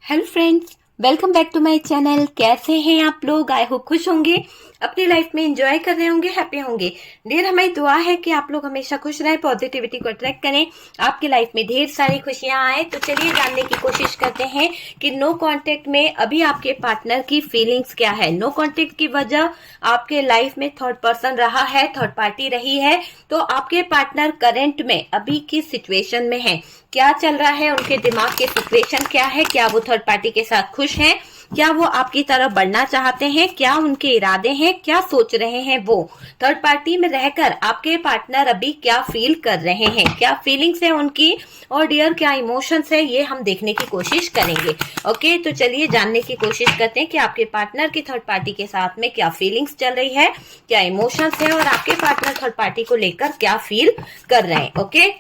Hello friends, welcome back to my channel. कैसे हैं आप लोग? आई होप खुश होंगे, अपनी लाइफ में एंजॉय कर रहे होंगे, हैप्पी होंगे। डियर, हमारी दुआ है कि आप लोग हमेशा खुश रहें, पॉजिटिविटी को अट्रैक्ट करें, आपकी लाइफ में ढेर सारी खुशियां आए। तो चलिए जानने की कोशिश करते हैं कि नो कांटेक्ट में अभी आपके पार्टनर की फीलिंग्स क्या है। नो कांटेक्ट की वजह आपके लाइफ में थर्ड पर्सन रहा है, थर्ड पार्टी रही है। तो आपके पार्टनर करंट में अभी किस सिचुएशन में है, क्या चल रहा है, उनके दिमाग की सिचुएशन क्या है, क्या वो थर्ड पार्टी के साथ खुश हैं, क्या वो आपकी तरफ बढ़ना चाहते हैं, क्या उनके इरादे हैं, क्या सोच रहे हैं वो थर्ड पार्टी में रहकर, आपके पार्टनर अभी क्या फील कर रहे हैं, क्या फीलिंग्स है उनकी, और डियर क्या इमोशंस है, ये हम देखने की कोशिश करेंगे। ओके, तो चलिए जानने की कोशिश करते हैं कि आपके पार्टनर की थर्ड पार्टी के साथ में क्या फीलिंग्स चल रही है, क्या इमोशंस है, और आपके पार्टनर थर्ड पार्टी को लेकर क्या फील कर रहे हैं। ओके,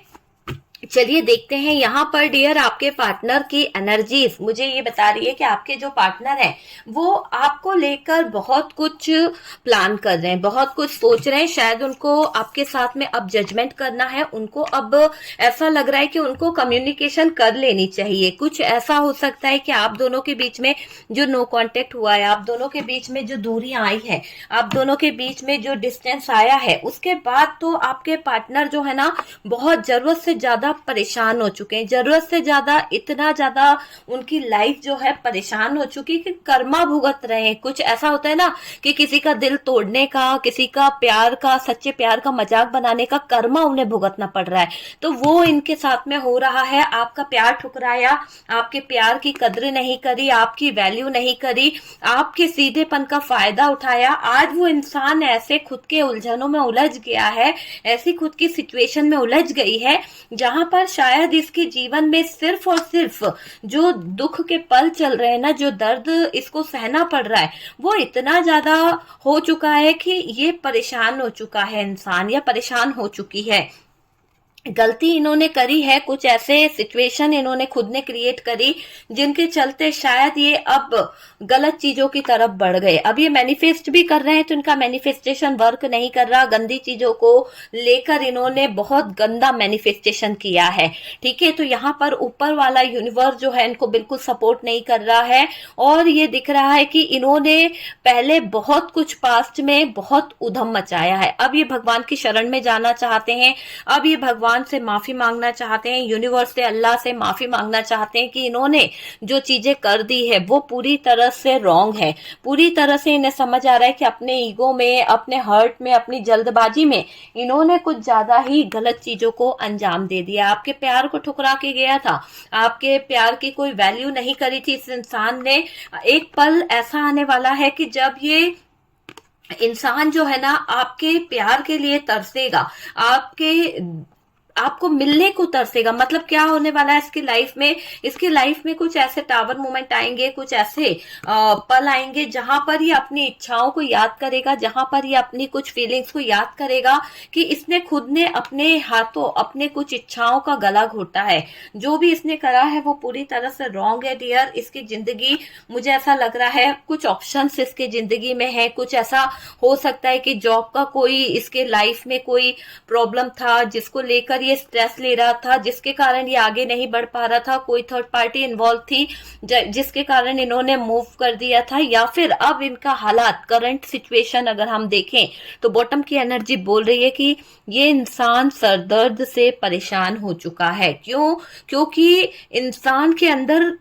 चलिए देखते हैं। यहाँ पर डियर आपके पार्टनर की एनर्जीज मुझे ये बता रही है कि आपके जो पार्टनर है वो आपको लेकर बहुत कुछ प्लान कर रहे हैं, बहुत कुछ सोच रहे हैं। शायद उनको आपके साथ में अब जजमेंट करना है, उनको अब ऐसा लग रहा है कि उनको कम्युनिकेशन कर लेनी चाहिए। कुछ ऐसा हो सकता है कि आप दोनों के बीच में जो नो कांटेक्ट हुआ है, आप दोनों के बीच में जो दूरी आई है, आप दोनों के बीच में जो डिस्टेंस आया है, उसके बाद तो आपके पार्टनर जो है ना बहुत जरूरत से ज्यादा परेशान हो चुके हैं। जरूरत से ज्यादा, इतना ज्यादा उनकी लाइफ जो है परेशान हो चुकी है कि कर्मा भुगत रहे हैं। कुछ ऐसा होता है ना कि किसी का दिल तोड़ने का, किसी का प्यार का, सच्चे प्यार का मजाक बनाने का कर्मा उन्हें भुगतना पड़ रहा है। तो वो इनके साथ में हो रहा है। आपका प्यार ठुकराया, आपके प्यार की कद्र नहीं करी, आपकी वैल्यू नहीं करी, आपके सीधेपन का फायदा उठाया। आज वो इंसान ऐसे खुद के उलझनों में उलझ गया है, ऐसी खुद की सिचुएशन में उलझ गई है जहां पर शायद इसके जीवन में सिर्फ और सिर्फ जो दुख के पल चल रहे हैं ना, जो दर्द इसको सहना पड़ रहा है, वो इतना ज्यादा हो चुका है कि ये परेशान हो चुका है इंसान, या परेशान हो चुकी है। गलती इन्होंने करी है, कुछ ऐसे सिचुएशन इन्होंने खुद ने क्रिएट करी जिनके चलते शायद ये अब गलत चीजों की तरफ बढ़ गए। अब ये मैनिफेस्ट भी कर रहे हैं तो इनका मैनिफेस्टेशन वर्क नहीं कर रहा। गंदी चीजों को लेकर इन्होंने बहुत गंदा मैनिफेस्टेशन किया है। ठीक है, तो यहाँ पर ऊपर वाला यूनिवर्स जो है इनको बिल्कुल सपोर्ट नहीं कर रहा है। और ये दिख रहा है कि इन्होंने पहले बहुत कुछ पास्ट में बहुत उधम मचाया है। अब ये भगवान की शरण में जाना चाहते हैं, अब ये भगवान से माफी मांगना चाहते हैं, यूनिवर्स से, अल्लाह से माफी मांगना चाहते हैं कि इन्होंने जो चीजें कर दी है वो पूरी तरह से रॉन्ग है। पूरी तरह से इन्हें समझ आ रहा है कि अपने ईगो में, अपने हर्ट में, अपनी जल्दबाजी में इन्होंने कुछ ज्यादा ही गलत चीजों को अंजाम दे दिया। आपके प्यार को ठुकरा के गया था, आपके प्यार की कोई वैल्यू नहीं करी थी इस इंसान ने। एक पल ऐसा आने वाला है कि जब ये इंसान जो है ना आपके प्यार के लिए तरसेगा, आपको मिलने को तरसेगा। मतलब क्या होने वाला है इसकी लाइफ में, इसकी लाइफ में कुछ ऐसे टावर मोमेंट आएंगे, कुछ ऐसे पल आएंगे जहां पर ये अपनी इच्छाओं को याद करेगा, जहां पर ये अपनी कुछ फीलिंग्स को याद करेगा कि इसने खुद ने अपने हाथों अपने कुछ इच्छाओं का गला घोटा है। जो भी इसने करा है वो पूरी तरह से रॉन्ग है डियर। इसकी जिंदगी, मुझे ऐसा लग रहा है कुछ ऑप्शंस इसके जिंदगी में है। कुछ ऐसा हो सकता है कि जॉब का कोई इसके लाइफ में कोई प्रॉब्लम था जिसको लेकर ये स्ट्रेस ले रहा था, जिसके कारण ये आगे नहीं बढ़ पा रहा था। कोई थर्ड पार्टी इन्वॉल्व थी जिसके कारण इन्होंने मूव कर दिया था। या फिर अब इनका हालात, करंट सिचुएशन अगर हम देखें तो बॉटम की एनर्जी बोल रही है कि ये इंसान सरदर्द से परेशान हो चुका है। क्यों? क्योंकि इंसान के अंदर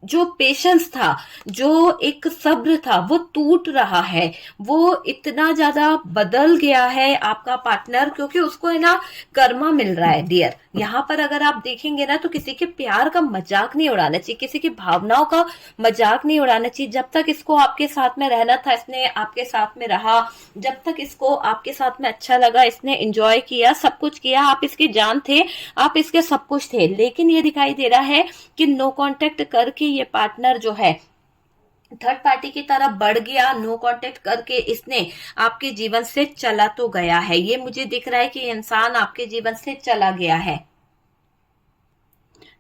जो पेशेंस था, जो एक सब्र था, वो टूट रहा है। वो इतना ज्यादा बदल गया है आपका पार्टनर, क्योंकि उसको है ना कर्मा मिल रहा है डियर। यहाँ पर अगर आप देखेंगे ना तो किसी के प्यार का मजाक नहीं उड़ाना चाहिए, किसी की भावनाओं का मजाक नहीं उड़ाना चाहिए। जब तक इसको आपके साथ में रहना था इसने आपके साथ में रहा, जब तक इसको आपके साथ में अच्छा लगा इसने एंजॉय किया, सब कुछ किया, आप इसकी जान थे, आप इसके सब कुछ थे। लेकिन ये दिखाई दे रहा है कि नो कांटेक्ट करके ये पार्टनर जो है थर्ड पार्टी की तरफ बढ़ गया। नो कांटेक्ट करके इसने आपके जीवन से चला तो गया है। ये मुझे दिख रहा है कि इंसान आपके जीवन से चला गया है।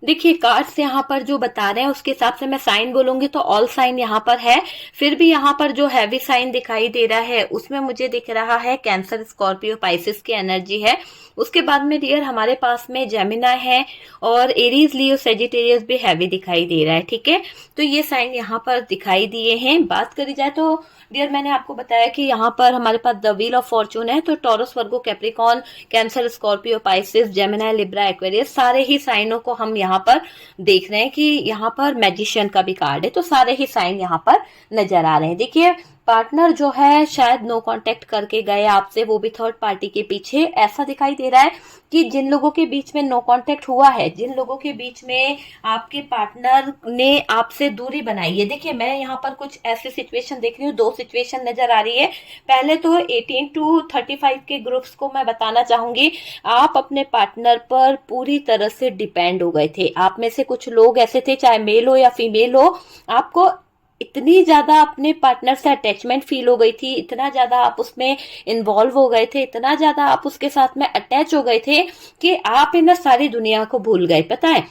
देखिए कार्ड्स यहाँ पर जो बता रहे हैं उसके हिसाब से मैं साइन बोलूंगी तो ऑल साइन यहाँ पर है। फिर भी यहाँ पर जो हैवी साइन दिखाई दे रहा है उसमें मुझे दिख रहा है कैंसर, स्कॉर्पियो, पाइसिस की एनर्जी है। उसके बाद में डियर हमारे पास में जेमिनाई है और एरीज, लियो, सेजिटेरियस भी हैवी दिखाई दे रहा है। ठीक है, तो ये साइन यहाँ पर दिखाई दिए हैं। बात करी जाए तो डियर मैंने आपको बताया कि यहाँ पर हमारे पास द व्हील ऑफ फॉर्चून है, तो Taurus, Virgo, Capricorn, Cancer, Scorpio, Pisces, Gemini, Libra, Aquarius, सारे ही साइनों को हम यहाँ पर देख रहे हैं कि यहाँ पर मैजिशियन का भी कार्ड है, तो सारे ही साइन यहाँ पर नजर आ रहे हैं। देखिए पार्टनर जो है शायद नो कांटेक्ट करके गए आपसे, वो भी थर्ड पार्टी के पीछे। ऐसा दिखाई दे रहा है कि जिन लोगों के बीच में नो कांटेक्ट हुआ है, जिन लोगों के बीच में आपके पार्टनर ने आपसे दूरी बनाई है। देखिए मैं यहाँ पर कुछ ऐसी सिचुएशन देख रही हूँ, दो सिचुएशन नजर आ रही है। पहले तो 18 to 35 के ग्रुप्स को मैं बताना चाहूंगी, आप अपने पार्टनर पर पूरी तरह से डिपेंड हो गए थे। आप में से कुछ लोग ऐसे थे, चाहे मेल हो या फीमेल हो, आपको इतनी ज्यादा अपने पार्टनर से अटैचमेंट फील हो गई थी, इतना ज्यादा आप उसमें इन्वॉल्व हो गए थे, इतना ज्यादा आप उसके साथ में अटैच हो गए थे कि आप इन सारी दुनिया को भूल गए। पता है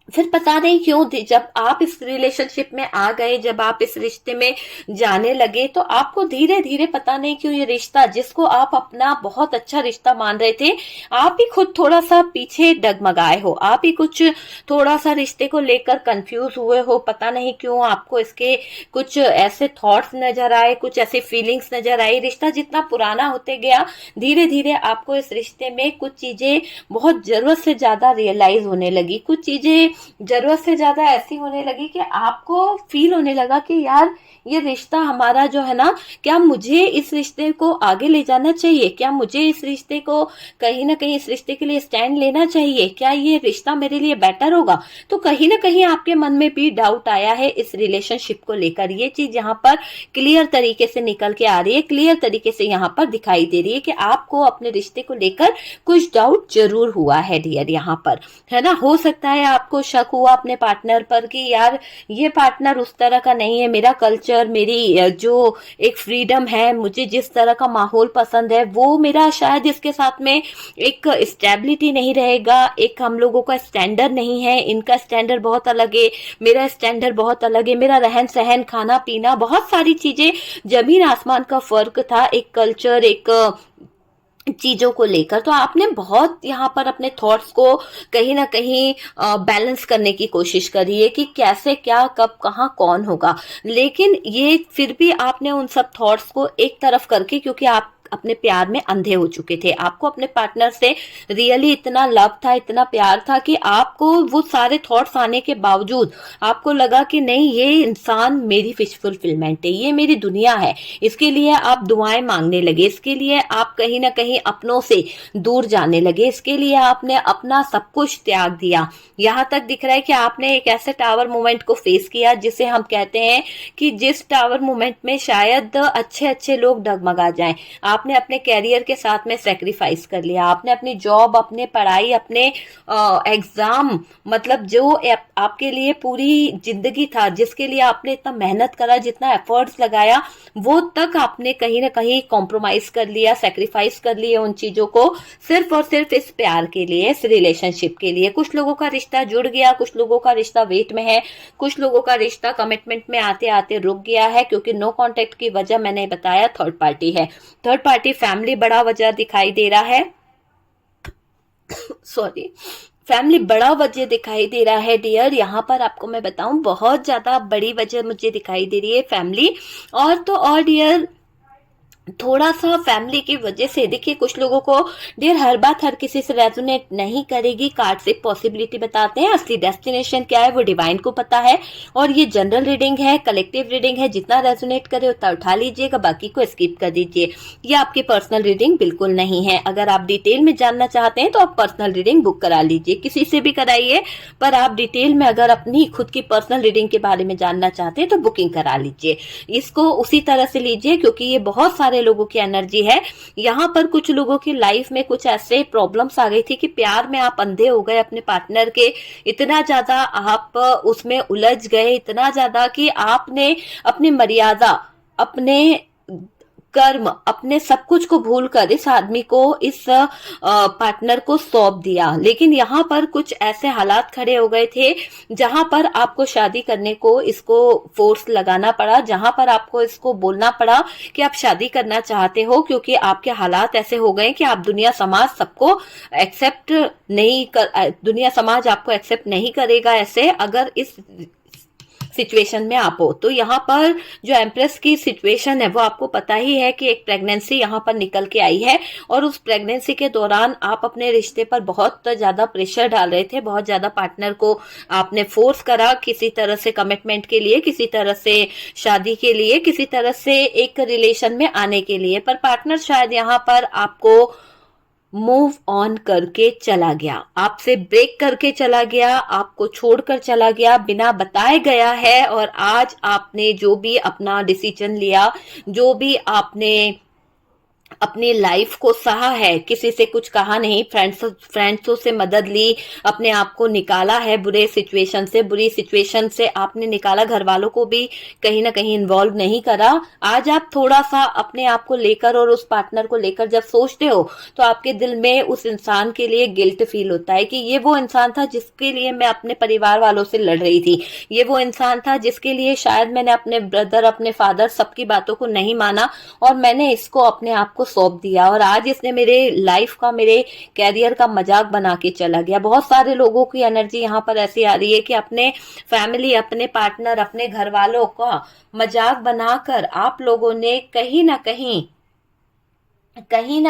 फिर पता नहीं क्यों जब आप इस रिलेशनशिप में आ गए, जब आप इस रिश्ते में जाने लगे, तो आपको धीरे धीरे पता नहीं क्यों ये रिश्ता, जिसको आप अपना बहुत अच्छा रिश्ता मान रहे थे, आप ही खुद थोड़ा सा पीछे डगमगाए हो, आप ही कुछ थोड़ा सा रिश्ते को लेकर कंफ्यूज हुए हो। पता नहीं क्यों आपको इसके कुछ ऐसे थॉट्स नजर आए, कुछ ऐसी फीलिंग्स नजर आई। रिश्ता जितना पुराना होते गया, धीरे धीरे आपको इस रिश्ते में कुछ चीजें बहुत जरूरत से ज्यादा रियलाइज होने लगी, कुछ चीजें जरूरत से ज्यादा ऐसी होने लगी कि आपको फील होने लगा कि यार ये रिश्ता हमारा जो है ना, क्या मुझे इस रिश्ते को आगे ले जाना चाहिए, क्या मुझे इस रिश्ते को कहीं ना कहीं इस रिश्ते के लिए स्टैंड लेना चाहिए, क्या ये रिश्ता मेरे लिए बेटर होगा। तो कहीं ना कहीं आपके मन में भी डाउट आया है इस रिलेशनशिप को लेकर। ये चीज यहाँ पर क्लियर तरीके से निकल के आ रही है, क्लियर तरीके से यहाँ पर दिखाई दे रही है कि आपको अपने रिश्ते को लेकर कुछ डाउट जरूर हुआ है डियर, यहाँ पर है ना। हो सकता है आपको शक हुआ अपने पार्टनर पर कि यार ये पार्टनर उस तरह का नहीं है, मेरा कल्चर, मेरी जो एक फ्रीडम है, मुझे जिस तरह का माहौल पसंद है वो मेरा शायद इसके साथ में एक स्टेबिलिटी नहीं रहेगा, एक हम लोगों का स्टैंडर्ड नहीं है, इनका स्टैंडर्ड बहुत अलग है, मेरा स्टैंडर्ड बहुत अलग है, मेरा रहन सहन, खाना पीना, बहुत सारी चीजें जमीन आसमान का फर्क था, एक कल्चर, एक चीजों को लेकर। तो आपने बहुत यहाँ पर अपने थॉट्स को कहीं ना कहीं बैलेंस करने की कोशिश करी है कि कैसे, क्या, कब, कहाँ, कौन होगा। लेकिन ये फिर भी आपने उन सब थॉट्स को एक तरफ करके, क्योंकि आप अपने प्यार में अंधे हो चुके थे, आपको अपने पार्टनर से रियली इतना लव था, इतना प्यार था कि आपको वो सारे थॉट्स आने के बावजूद आपको लगा कि नहीं, ये इंसान मेरी विश फुलफिलमेंट है, ये मेरी दुनिया है। इसके लिए आप दुआएं मांगने लगे, इसके लिए आप कहीं ना कहीं अपनों से दूर जाने लगे, इसके लिए आपने अपना सब कुछ त्याग दिया। यहाँ तक दिख रहा है कि आपने एक ऐसे टावर मोमेंट को फेस किया जिसे हम कहते हैं कि जिस टावर मोमेंट में शायद अच्छे अच्छे लोग डगमगा जाएं। आपने अपने कैरियर के साथ में सेक्रीफाइस कर लिया, आपने अपनी जॉब, अपने पढ़ाई, अपने एग्जाम, मतलब जो आपके लिए पूरी जिंदगी था, जिसके लिए आपने इतना मेहनत करा, जितना एफर्ट्स लगाया, वो तक आपने कहीं ना कहीं कॉम्प्रोमाइज कर लिया, सेक्रीफाइस कर लिया उन चीजों को, सिर्फ और सिर्फ इस प्यार के लिए, इस रिलेशनशिप के लिए। कुछ लोगों का रिश्ता जुड़ गया, कुछ लोगों का रिश्ता वेट में है, कुछ लोगों का रिश्ता कमिटमेंट में आते आते रुक गया है, क्योंकि नो कांटेक्ट की वजह मैंने बताया थर्ड पार्टी है। थर्ड पार्टी फैमिली बड़ा वजह दिखाई दे रहा है सॉरी, फैमिली बड़ा वजह दिखाई दे रहा है डियर। यहाँ पर आपको मैं बताऊं, बहुत ज्यादा बड़ी वजह मुझे दिखाई दे रही है फैमिली। और तो और डियर, थोड़ा सा फैमिली की वजह से, देखिए कुछ लोगों को डियर हर बात हर किसी से रेजोनेट नहीं करेगी। कार्ड से पॉसिबिलिटी बताते हैं, असली डेस्टिनेशन क्या है वो डिवाइन को पता है, और ये जनरल रीडिंग है, कलेक्टिव रीडिंग है, जितना रेजोनेट करे उतना उठा लीजिएगा, बाकी को स्किप कर दीजिए। ये आपकी पर्सनल रीडिंग बिल्कुल नहीं है। अगर आप डिटेल में जानना चाहते हैं तो आप पर्सनल रीडिंग बुक करा लीजिए, किसी से भी कराइए, पर आप डिटेल में अगर अपनी खुद की पर्सनल रीडिंग के बारे में जानना चाहते हैं तो बुकिंग करा लीजिए। इसको उसी तरह से लीजिए क्योंकि ये बहुत सारे लोगों की एनर्जी है। यहाँ पर कुछ लोगों की लाइफ में कुछ ऐसे प्रॉब्लम्स आ गई थी कि प्यार में आप अंधे हो गए अपने पार्टनर के, इतना ज्यादा आप उसमें उलझ गए, इतना ज्यादा कि आपने अपनी मर्यादा, अपने कर्म, अपने सब कुछ को भूलकर इस आदमी को, इस पार्टनर को सौंप दिया। लेकिन यहाँ पर कुछ ऐसे हालात खड़े हो गए थे जहां पर आपको शादी करने को इसको फोर्स लगाना पड़ा, जहां पर आपको इसको बोलना पड़ा कि आप शादी करना चाहते हो, क्योंकि आपके हालात ऐसे हो गए कि आप दुनिया समाज सबको एक्सेप्ट नहीं कर, दुनिया समाज आपको एक्सेप्ट नहीं करेगा ऐसे अगर इस सिचुएशन में आप हो। तो यहाँ पर जो एम्प्रेस की सिचुएशन है वो आपको पता ही है कि एक प्रेगनेंसी यहाँ पर निकल के आई है, और उस प्रेगनेंसी के दौरान आप अपने रिश्ते पर बहुत ज्यादा प्रेशर डाल रहे थे, बहुत ज्यादा पार्टनर को आपने फोर्स करा किसी तरह से कमिटमेंट के लिए, किसी तरह से शादी के लिए, किसी तरह से एक रिलेशन में आने के लिए। पर पार्टनर शायद यहाँ पर आपको मूव ऑन करके चला गया, आपसे ब्रेक करके चला गया, आपको छोड़कर चला गया, बिना बताए गया है। और आज आपने जो भी अपना डिसीजन लिया, जो भी आपने अपनी लाइफ को सहा है, किसी से कुछ कहा नहीं, फ्रेंड्सों से मदद ली, अपने आप को निकाला है बुरे सिचुएशन से, बुरी सिचुएशन से आपने निकाला, घर वालों को भी कहीं ना कहीं इन्वॉल्व नहीं करा। आज आप थोड़ा सा अपने आप को लेकर और उस पार्टनर को लेकर जब सोचते हो तो आपके दिल में उस इंसान के लिए गिल्ट फील होता है कि ये वो इंसान था जिसके लिए मैं अपने परिवार वालों से लड़ रही थी, ये वो इंसान था जिसके लिए शायद मैंने अपने ब्रदर, अपने फादर, सबकी बातों को नहीं माना और मैंने इसको अपने आप को सौंप दिया, और आज इसने मेरे लाइफ का, मेरे कैरियर का मजाक बना के चला गया। बहुत सारे लोगों की एनर्जी यहाँ पर ऐसी आ रही है कि अपने फैमिली, अपने पार्टनर, अपने घर वालों का मजाक बनाकर आप लोगों ने कहीं ना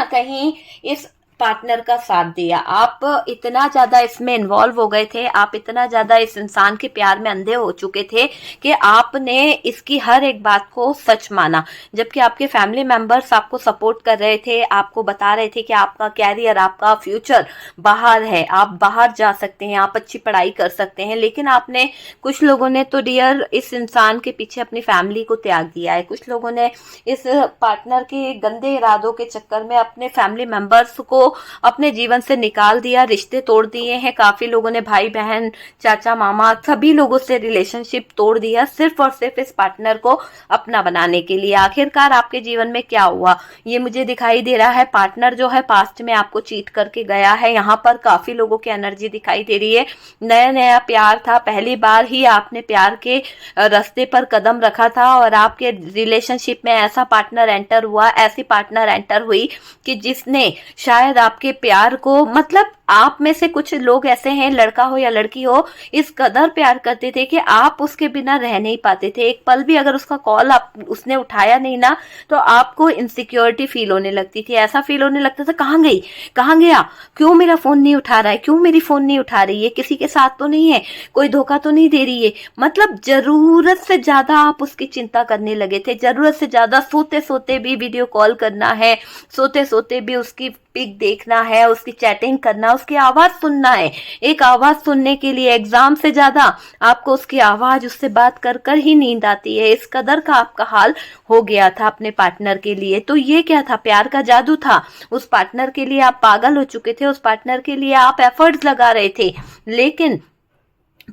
कहीं इस पार्टनर का साथ दिया। आप इतना ज्यादा इसमें इन्वॉल्व हो गए थे, आप इतना ज्यादा इस इंसान के प्यार में अंधे हो चुके थे कि आपने इसकी हर एक बात को सच माना, जबकि आपके फैमिली मेंबर्स आपको सपोर्ट कर रहे थे, आपको बता रहे थे कि आपका कैरियर, आपका फ्यूचर बाहर है, आप बाहर जा सकते हैं, आप अच्छी पढ़ाई कर सकते हैं। लेकिन आपने, कुछ लोगों ने तो डियर इस इंसान के पीछे अपनी फैमिली को त्याग दिया है, कुछ लोगों ने इस पार्टनर के गंदे इरादों के चक्कर में अपने फैमिली मेंबर्स को अपने जीवन से निकाल दिया, रिश्ते तोड़ दिए हैं। काफी लोगों ने भाई बहन, चाचा मामा, सभी लोगों से रिलेशनशिप तोड़ दिया, सिर्फ और सिर्फ इस पार्टनर को अपना बनाने के लिए। आखिरकार आपके जीवन में क्या हुआ ये मुझे दिखाई दे रहा है। पार्टनर जो है पास्ट में आपको चीट करके गया है। यहाँ पर काफी लोगों की एनर्जी दिखाई दे रही है। नया नया प्यार था, पहली बार ही आपने प्यार के रास्ते पर कदम रखा था और आपके रिलेशनशिप में ऐसा पार्टनर एंटर हुआ, ऐसी पार्टनर एंटर हुई कि जिसने शायद आपके प्यार को, मतलब आप में से कुछ लोग ऐसे हैं, लड़का हो या लड़की हो, इस कदर प्यार करते थे कि आप उसके बिना रह नहीं पाते थे। एक पल भी अगर उसका कॉल उसने उठाया नहीं ना तो आपको इनसिक्योरिटी फील होने लगती थी। ऐसा फील होने लगता था, कहाँ गई, कहाँ गया, क्यों मेरा फोन नहीं उठा रहा है, क्यों मेरी फोन नहीं उठा रही है, किसी के साथ तो नहीं है, कोई धोखा तो नहीं दे रही है। मतलब जरूरत से ज्यादा आप उसकी चिंता करने लगे थे, जरूरत से ज्यादा। सोते सोते भी वीडियो कॉल करना है, सोते सोते भी उसकी पिक देखना है, उसकी चैटिंग करना, उसकी आवाज सुनना है। एक आवाज सुनने के लिए एग्जाम से ज्यादा आपको उसकी आवाज, उससे बात कर कर ही नींद आती है। इस कदर का आपका हाल हो गया था अपने पार्टनर के लिए। तो ये क्या था, प्यार का जादू था। उस पार्टनर के लिए आप पागल हो चुके थे, उस पार्टनर के लिए आप एफर्ट्स लगा रहे थे, लेकिन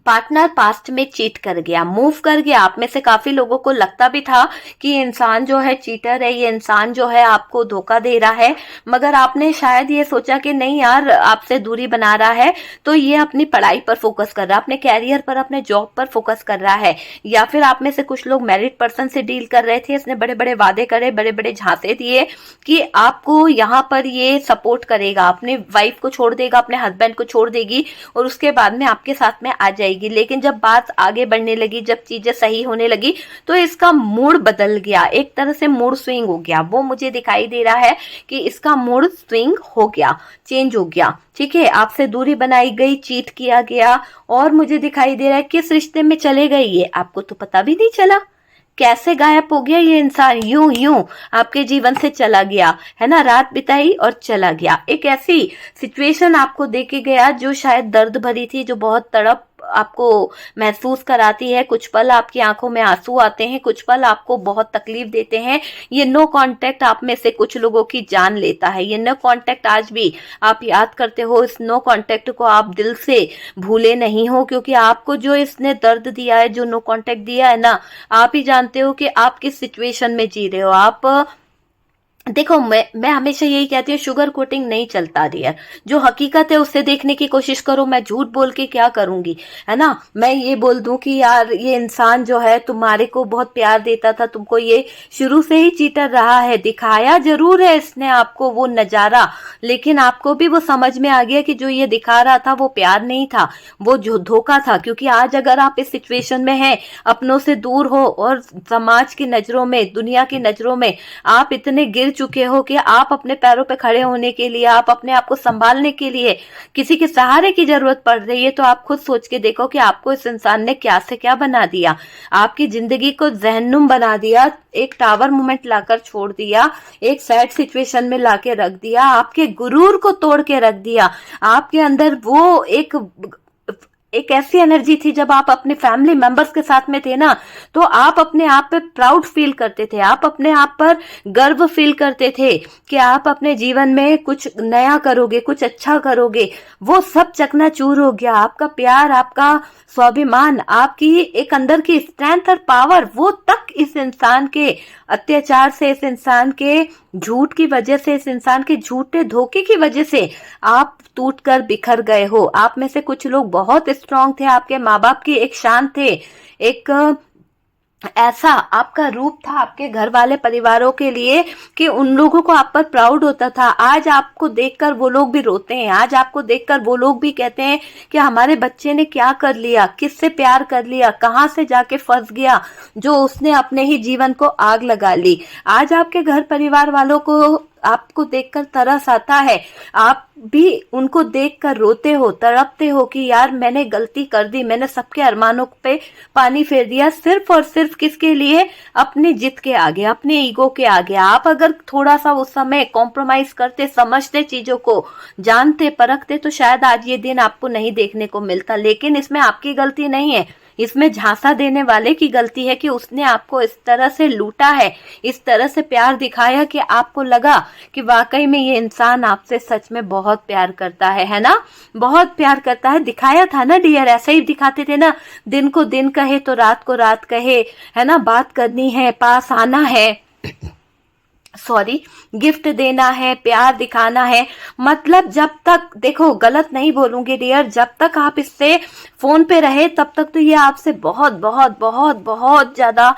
पार्टनर पास्ट में चीट कर गया, मूव कर गया। आप में से काफी लोगों को लगता भी था कि ये इंसान जो है चीटर है, ये इंसान जो है आपको धोखा दे रहा है, मगर आपने शायद ये सोचा कि नहीं यार, आपसे दूरी बना रहा है तो ये अपनी पढ़ाई पर फोकस कर रहा है, अपने कैरियर पर, अपने जॉब पर फोकस कर रहा है। या फिर आप में से कुछ लोग मैरिड पर्सन से डील कर रहे थे, इसने बड़े बड़े वादे करे, बड़े बड़े झांसे दिए कि आपको यहाँ पर ये सपोर्ट करेगा, अपनी वाइफ को छोड़ देगा, अपने हस्बैंड को छोड़ देगी और उसके बाद में आपके साथ में आ जाएगी। लेकिन जब बात आगे बढ़ने लगी, जब चीजें सही होने लगी तो इसका मूड बदल गया, एक तरह से मूड स्विंग हो गया। वो मुझे दिखाई दे रहा है कि इसका मूड स्विंग हो गया, चेंज हो गया। ठीक है, आपसे दूरी बनाई गई, चीट किया गया, और मुझे दिखाई दे रहा है किस रिश्ते में चले गए ये आपको तो पता भी नहीं चला। कैसे गायब हो गया ये इंसान, यूं यूं आपके जीवन से चला गया, है ना। रात बिताई और चला गया। एक ऐसी सिचुएशन आपको देके गया जो शायद दर्द भरी थी, जो बहुत तड़प आपको महसूस कराती है। कुछ पल आपकी आंखों में आंसू आते हैं, कुछ पल आपको बहुत तकलीफ देते हैं। ये नो कांटेक्ट आप में से कुछ लोगों की जान लेता है। ये नो कांटेक्ट आज भी आप याद करते हो, इस नो कांटेक्ट को आप दिल से भूले नहीं हो, क्योंकि आपको जो इसने दर्द दिया है, जो नो कांटेक्ट दिया है ना, आप ही जानते हो कि आप किस सिचुएशन में जी रहे हो। आप देखो, मैं हमेशा यही कहती हूँ, शुगर कोटिंग नहीं चलता डियर। जो हकीकत है उससे देखने की कोशिश करो। मैं झूठ बोल के क्या करूंगी, है ना। मैं ये बोल दूं कि यार ये इंसान जो है तुम्हारे को बहुत प्यार देता था, तुमको ये शुरू से ही चीटर रहा है। दिखाया जरूर है इसने आपको वो नजारा, लेकिन आपको भी वो समझ में आ गया कि जो ये दिखा रहा था वो प्यार नहीं था, वो जो धोखा था। क्योंकि आज अगर आप इस सिचुएशन में हैं, अपनों से दूर हो और समाज की नजरों में, दुनिया की नजरों में आप इतने गिर चुके हो कि आप अपने पैरों पे खड़े होने के लिए, आप अपने आप को संभालने के लिए किसी के सहारे की जरूरत पड़ रही है, तो आप खुद सोच के देखो कि आपको इस इंसान ने क्या से क्या बना दिया। आपकी जिंदगी को जहन्नुम बना दिया, एक टावर मोमेंट लाकर छोड़ दिया, एक सैड सिचुएशन में लाके रख दिया, आपके गुरूर को तोड़ के रख दिया। आपके अंदर वो एक ऐसी एनर्जी थी, जब आप अपने फैमिली मेंबर्स के साथ में थे ना, तो आप अपने आप पे प्राउड फील करते थे, आप अपने आप पर गर्व फील करते थे कि आप अपने जीवन में कुछ नया करोगे, कुछ अच्छा करोगे। वो सब चकनाचूर हो गया। आपका प्यार, आपका स्वाभिमान, आपकी एक अंदर की स्ट्रेंथ और पावर, वो तक इस इंसान के अत्याचार से, इस इंसान के झूठ की वजह से, इस इंसान के झूठे धोखे की वजह से आप टूट कर बिखर गए हो। आप में से कुछ लोग बहुत स्ट्रांग थे, आपके माँ बाप की एक शान थे, एक ऐसा आपका रूप था आपके घर वाले परिवारों के लिए कि उन लोगों को आप पर प्राउड होता था। आज आपको देखकर वो लोग भी रोते हैं, आज आपको देखकर वो लोग भी कहते हैं कि हमारे बच्चे ने क्या कर लिया, किससे प्यार कर लिया, कहां से जाके फंस गया, जो उसने अपने ही जीवन को आग लगा ली। आज आपके घर परिवार वालों को आपको देखकर तरस आता है, आप भी उनको देखकर रोते हो, तड़पते हो कि यार मैंने गलती कर दी, मैंने सबके अरमानों पे पानी फेर दिया, सिर्फ और सिर्फ किसके लिए, अपनी जिद के आगे, अपने ईगो के आगे। आप अगर थोड़ा सा उस समय कॉम्प्रोमाइज करते, समझते, चीजों को जानते, परखते, तो शायद आज ये दिन आपको नहीं देखने को मिलता। लेकिन इसमें आपकी गलती नहीं है, इसमें झांसा देने वाले की गलती है कि उसने आपको इस तरह से लूटा है, इस तरह से प्यार दिखाया कि आपको लगा कि वाकई में ये इंसान आपसे सच में बहुत प्यार करता है ना, बहुत प्यार करता है। दिखाया था ना डियर, ऐसे ही दिखाते थे ना, दिन को दिन कहे तो रात को रात कहे, है ना, बात करनी है, पास आना है, सॉरी, गिफ्ट देना है, प्यार दिखाना है। मतलब जब तक, देखो गलत नहीं बोलूंगी डियर, जब तक आप इससे फोन पे रहे तब तक तो ये आपसे बहुत बहुत बहुत बहुत ज्यादा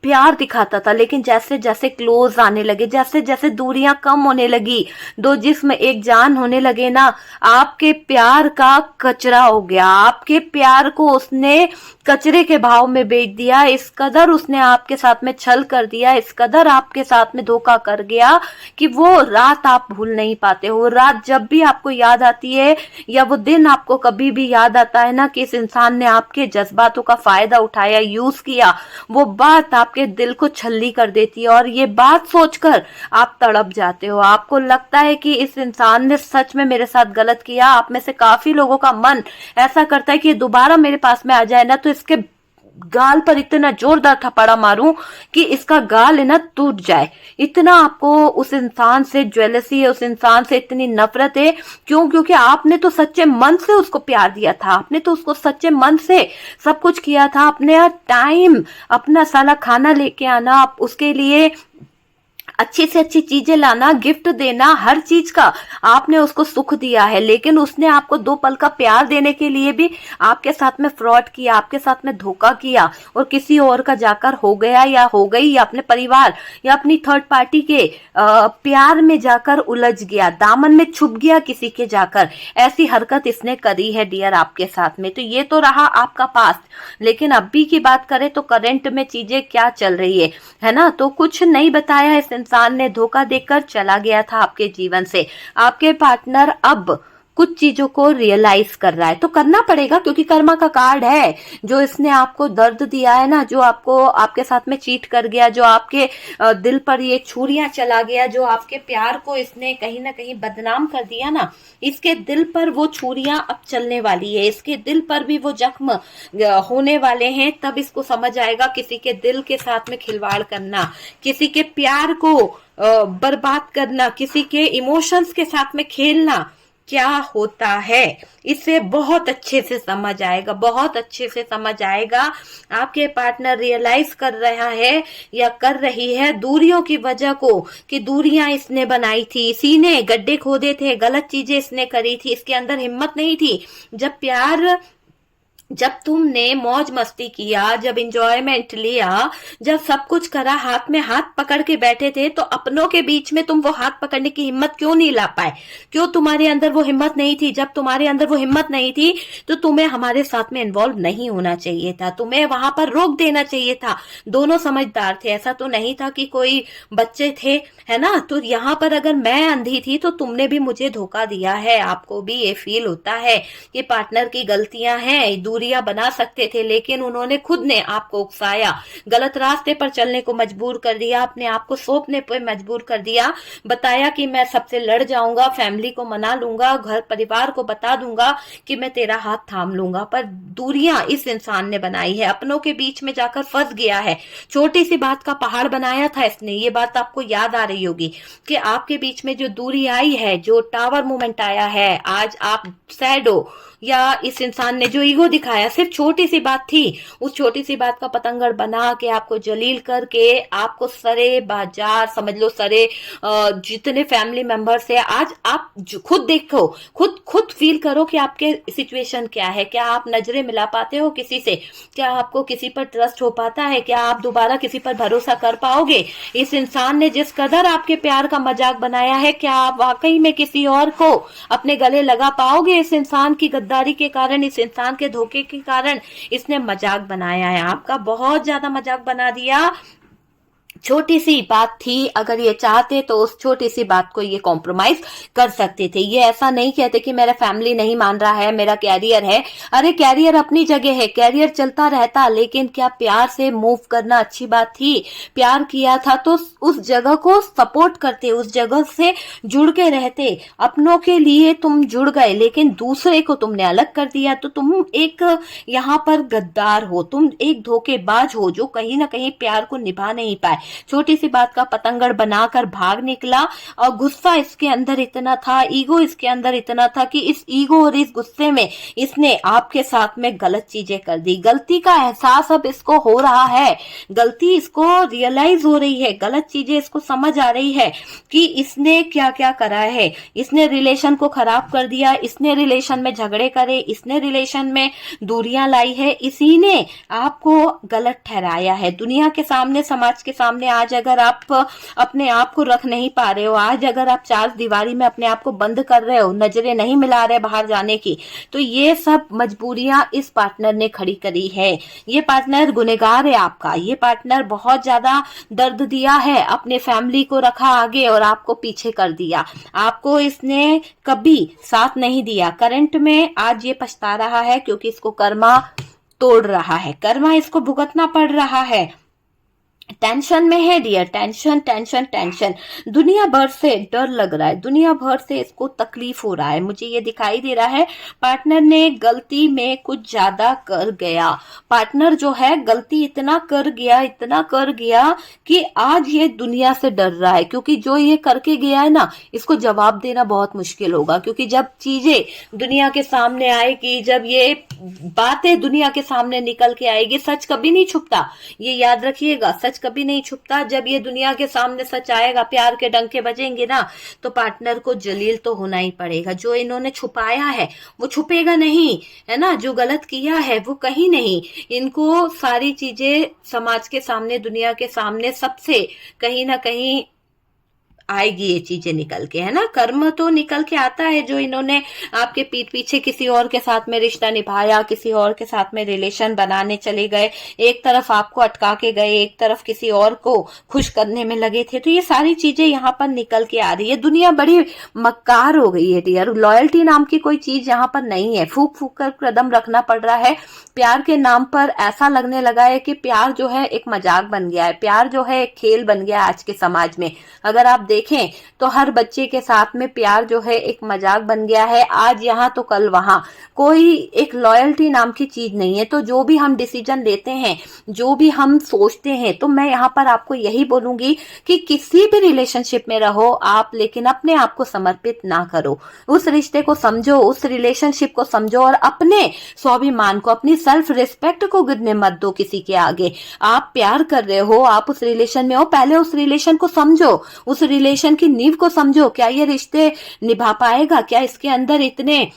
प्यार दिखाता था। लेकिन जैसे जैसे क्लोज आने लगे, जैसे जैसे दूरियां कम होने लगी, दो जिस्म एक जान होने लगे ना, आपके प्यार का कचरा हो गया। आपके प्यार को उसने कचरे के भाव में बेच दिया। इस कदर उसने आपके साथ में छल कर दिया, इस कदर आपके साथ में धोखा कर गया कि वो रात आप भूल नहीं पाते हो। रात जब भी आपको याद आती है, या वो दिन आपको कभी भी याद आता है ना कि इस इंसान ने आपके जज्बातों का फायदा उठाया, यूज किया, वो बात आपके दिल को छल्ली कर देती है। और ये बात सोचकर आप तड़प जाते हो, आपको लगता है कि इस इंसान ने सच में मेरे साथ गलत किया। आप में से काफी लोगों का मन ऐसा करता है कि दोबारा मेरे पास में आ जाए ना, तो इसके गाल पर इतना जोरदार थप्पड़ा मारूं कि इसका गाल है ना टूट जाए। इतना आपको उस इंसान से ज्वेलसी है, उस इंसान से इतनी नफरत है। क्यों? क्योंकि आपने तो सच्चे मन से उसको प्यार दिया था, आपने तो उसको सच्चे मन से सब कुछ किया था। अपने टाइम, अपना साला खाना लेके आना, आप उसके लिए अच्छी से अच्छी चीजें लाना, गिफ्ट देना, हर चीज का आपने उसको सुख दिया है। लेकिन उसने आपको 2 पल का प्यार देने के लिए भी आपके साथ में फ्रॉड किया, आपके साथ में धोखा किया, और किसी और का जाकर हो गया या हो गई, या अपने परिवार या अपनी थर्ड पार्टी के प्यार में जाकर उलझ गया, दामन में छुप गया किसी के जाकर। ऐसी हरकत इसने करी है डियर आपके साथ में। तो ये तो रहा आपका पास्ट, लेकिन अभी की बात करें तो करंट में चीजें क्या चल रही है ना। तो कुछ नहीं बताया, इस इंसान ने धोखा देकर चला गया था आपके जीवन से। आपके पार्टनर अब कुछ चीजों को रियलाइज कर रहा है, तो करना पड़ेगा, क्योंकि कर्मा का कार्ड है। जो इसने आपको दर्द दिया है ना, जो आपको आपके साथ में चीट कर गया, जो आपके दिल पर ये छुरियां चला गया, जो आपके प्यार को इसने कहीं ना कहीं बदनाम कर दिया ना, इसके दिल पर वो छुरियां अब चलने वाली है, इसके दिल पर भी वो जख्म होने वाले हैं। तब इसको समझ आएगा किसी के दिल के साथ में खिलवाड़ करना, किसी के प्यार को बर्बाद करना, किसी के इमोशंस के साथ में खेलना क्या होता है, इससे बहुत अच्छे से समझ आएगा, बहुत अच्छे से समझ आएगा। आपके पार्टनर रियलाइज कर रहा है या कर रही है दूरियों की वजह को, कि दूरियां इसने बनाई थी, इसी ने गड्ढे खोदे थे, गलत चीजें इसने करी थी, इसके अंदर हिम्मत नहीं थी। जब तुमने मौज मस्ती किया, जब इंजॉयमेंट लिया, जब सब कुछ करा, हाथ में हाथ पकड़ के बैठे थे, तो अपनों के बीच में तुम वो हाथ पकड़ने की हिम्मत क्यों नहीं ला पाए? क्यों तुम्हारे अंदर वो हिम्मत नहीं थी? जब तुम्हारे अंदर वो हिम्मत नहीं थी तो तुम्हें हमारे साथ में इन्वॉल्व नहीं होना चाहिए था, तुम्हें वहां पर रोक देना चाहिए था। दोनों समझदार थे, ऐसा तो नहीं था कि कोई बच्चे थे, है ना। तो यहाँ पर अगर मैं अंधी थी तो तुमने भी मुझे धोखा दिया है, आपको भी ये फील होता है कि पार्टनर की गलतियां हैं, दूरियां बना सकते थे, लेकिन उन्होंने खुद ने आपको उकसाया, गलत रास्ते पर चलने को मजबूर कर दिया, अपने आप को सौंपने पर मजबूर कर दिया, बताया कि मैं सबसे लड़ जाऊंगा, फैमिली को मना लूंगा, घर परिवार को बता दूंगा कि मैं तेरा हाथ थाम लूंगा। पर दूरियां इस इंसान ने बनाई है, अपनों के बीच में जाकर फंस गया है, छोटी सी बात का पहाड़ बनाया था इसने। ये बात आपको याद आ रही होगी कि आपके बीच में जो दूरी आई है, जो टावर मोमेंट आया है, आज आप सैड हो, या इस इंसान ने जो ईगो दिखाया, सिर्फ छोटी सी बात थी, उस छोटी सी बात का पतंगड़ बना के, आपको जलील करके, आपको सरे बाजार समझ लो, सरे जितने फैमिली मेंबर्स है, आज आप खुद देखो, खुद फील करो कि आपके सिचुएशन क्या है। क्या आप नजरें मिला पाते हो किसी से? क्या आपको किसी पर ट्रस्ट हो पाता है? क्या आप दोबारा किसी पर भरोसा कर पाओगे? इस इंसान ने जिस कदर आपके प्यार का मजाक बनाया है, क्या आप वाकई में किसी और को अपने गले लगा पाओगे? इस इंसान की गद्दारी के कारण, इस इंसान के धोखे के कारण इसने मजाक बनाया है, आपका बहुत ज्यादा मजाक बना दिया। छोटी सी बात थी, अगर ये चाहते तो उस छोटी सी बात को ये कॉम्प्रोमाइज कर सकते थे। ये ऐसा नहीं कहते कि मेरा फैमिली नहीं मान रहा है, मेरा कैरियर है। अरे कैरियर अपनी जगह है, कैरियर चलता रहता, लेकिन क्या प्यार से मूव करना अच्छी बात थी? प्यार किया था तो उस जगह को सपोर्ट करते, उस जगह से जुड़ के रहते। अपनों के लिए तुम जुड़ गए, लेकिन दूसरे को तुमने अलग कर दिया, तो तुम एक यहाँ पर गद्दार हो, तुम एक धोखेबाज हो, जो कहीं ना कहीं प्यार को निभा नहीं पाए। छोटी सी बात का पतंगड़ बनाकर भाग निकला, और गुस्सा इसके अंदर इतना था, ईगो इसके अंदर इतना था कि इस ईगो और इस गुस्से में इसने आपके साथ में गलत चीजें कर दी। गलती का एहसास अब इसको हो रहा है, गलती इसको रियलाइज हो रही है, गलत चीजें इसको समझ आ रही है कि इसने क्या क्या करा है। इसने रिलेशन को खराब कर दिया, इसने रिलेशन में झगड़े करे, इसने रिलेशन में दूरियां लाई है, इसी ने आपको गलत ठहराया है। दुनिया के सामने, समाज के सामने आज अगर आप अपने आप को रख नहीं पा रहे हो, आज अगर आप चार दीवारी में अपने आप को बंद कर रहे हो, नजरें नहीं मिला रहे बाहर जाने की, तो ये सब मजबूरियां इस पार्टनर ने खड़ी करी है। ये पार्टनर गुनहगार है आपका, ये पार्टनर बहुत ज्यादा दर्द दिया है, अपने फैमिली को रखा आगे और आपको पीछे कर दिया। आपको इसने कभी साथ नहीं दिया। करंट में आज ये पछता रहा है क्योंकि इसको कर्मा तोड़ रहा है, कर्मा इसको भुगतना पड़ रहा है। टेंशन में है डियर, टेंशन टेंशन टेंशन, दुनिया भर से डर लग रहा है, दुनिया भर से इसको तकलीफ हो रहा है। मुझे ये दिखाई दे रहा है पार्टनर ने गलती में कुछ ज्यादा कर गया। पार्टनर जो है गलती इतना कर गया, इतना कर गया कि आज ये दुनिया से डर रहा है, क्योंकि जो ये करके गया है ना, इसको जवाब देना बहुत मुश्किल होगा। क्योंकि जब चीजें दुनिया के सामने आएगी, जब ये बातें दुनिया के सामने निकल के आएगी, सच कभी नहीं छुपता, ये याद रखिएगा, सच कभी नहीं छुपता। जब ये दुनिया के सामने सच आएगा, प्यार के डंके बजेंगे ना, तो पार्टनर को जलील तो होना ही पड़ेगा। जो इन्होंने छुपाया है वो छुपेगा नहीं, है ना, जो गलत किया है वो कहीं नहीं। इनको सारी चीजें समाज के सामने, दुनिया के सामने, सबसे कहीं ना कहीं आएगी ये चीजें निकल के, है ना। कर्म तो निकल के आता है। जो इन्होंने आपके पीठ पीछे किसी और के साथ में रिश्ता निभाया, किसी और के साथ में रिलेशन बनाने चले गए, एक तरफ आपको अटका के गए, एक तरफ किसी और को खुश करने में लगे थे, तो ये सारी चीजें यहाँ पर निकल के आ रही है। दुनिया बड़ी मक्कार हो गई है डियर, लॉयल्टी नाम की कोई चीज यहाँ पर नहीं है। फूक फूक कर कदम रखना पड़ रहा है। प्यार के नाम पर ऐसा लगने लगा है कि प्यार जो है एक मजाक बन गया है, प्यार जो है एक खेल बन गया है आज के समाज में। अगर आप देखें तो हर बच्चे के साथ में प्यार जो है एक मजाक बन गया है, आज यहाँ तो कल वहां, कोई एक लॉयल्टी नाम की चीज नहीं है। तो जो भी हम डिसीजन लेते हैं, जो भी हम सोचते हैं, तो मैं यहाँ पर आपको यही बोलूंगी कि किसी भी रिलेशनशिप में रहो आप, लेकिन अपने आप को समर्पित ना करो। उस रिश्ते को समझो, उस रिलेशनशिप को समझो और अपने स्वाभिमान को, अपनी सेल्फ रिस्पेक्ट को गिरने मत दो किसी के आगे। आप प्यार कर रहे हो, आप उस रिलेशन में हो, पहले उस रिलेशन को समझो, उस रिलेशन की नींव को समझो। क्या ये रिश्ते निभा पाएगा? क्या इसके अंदर इतने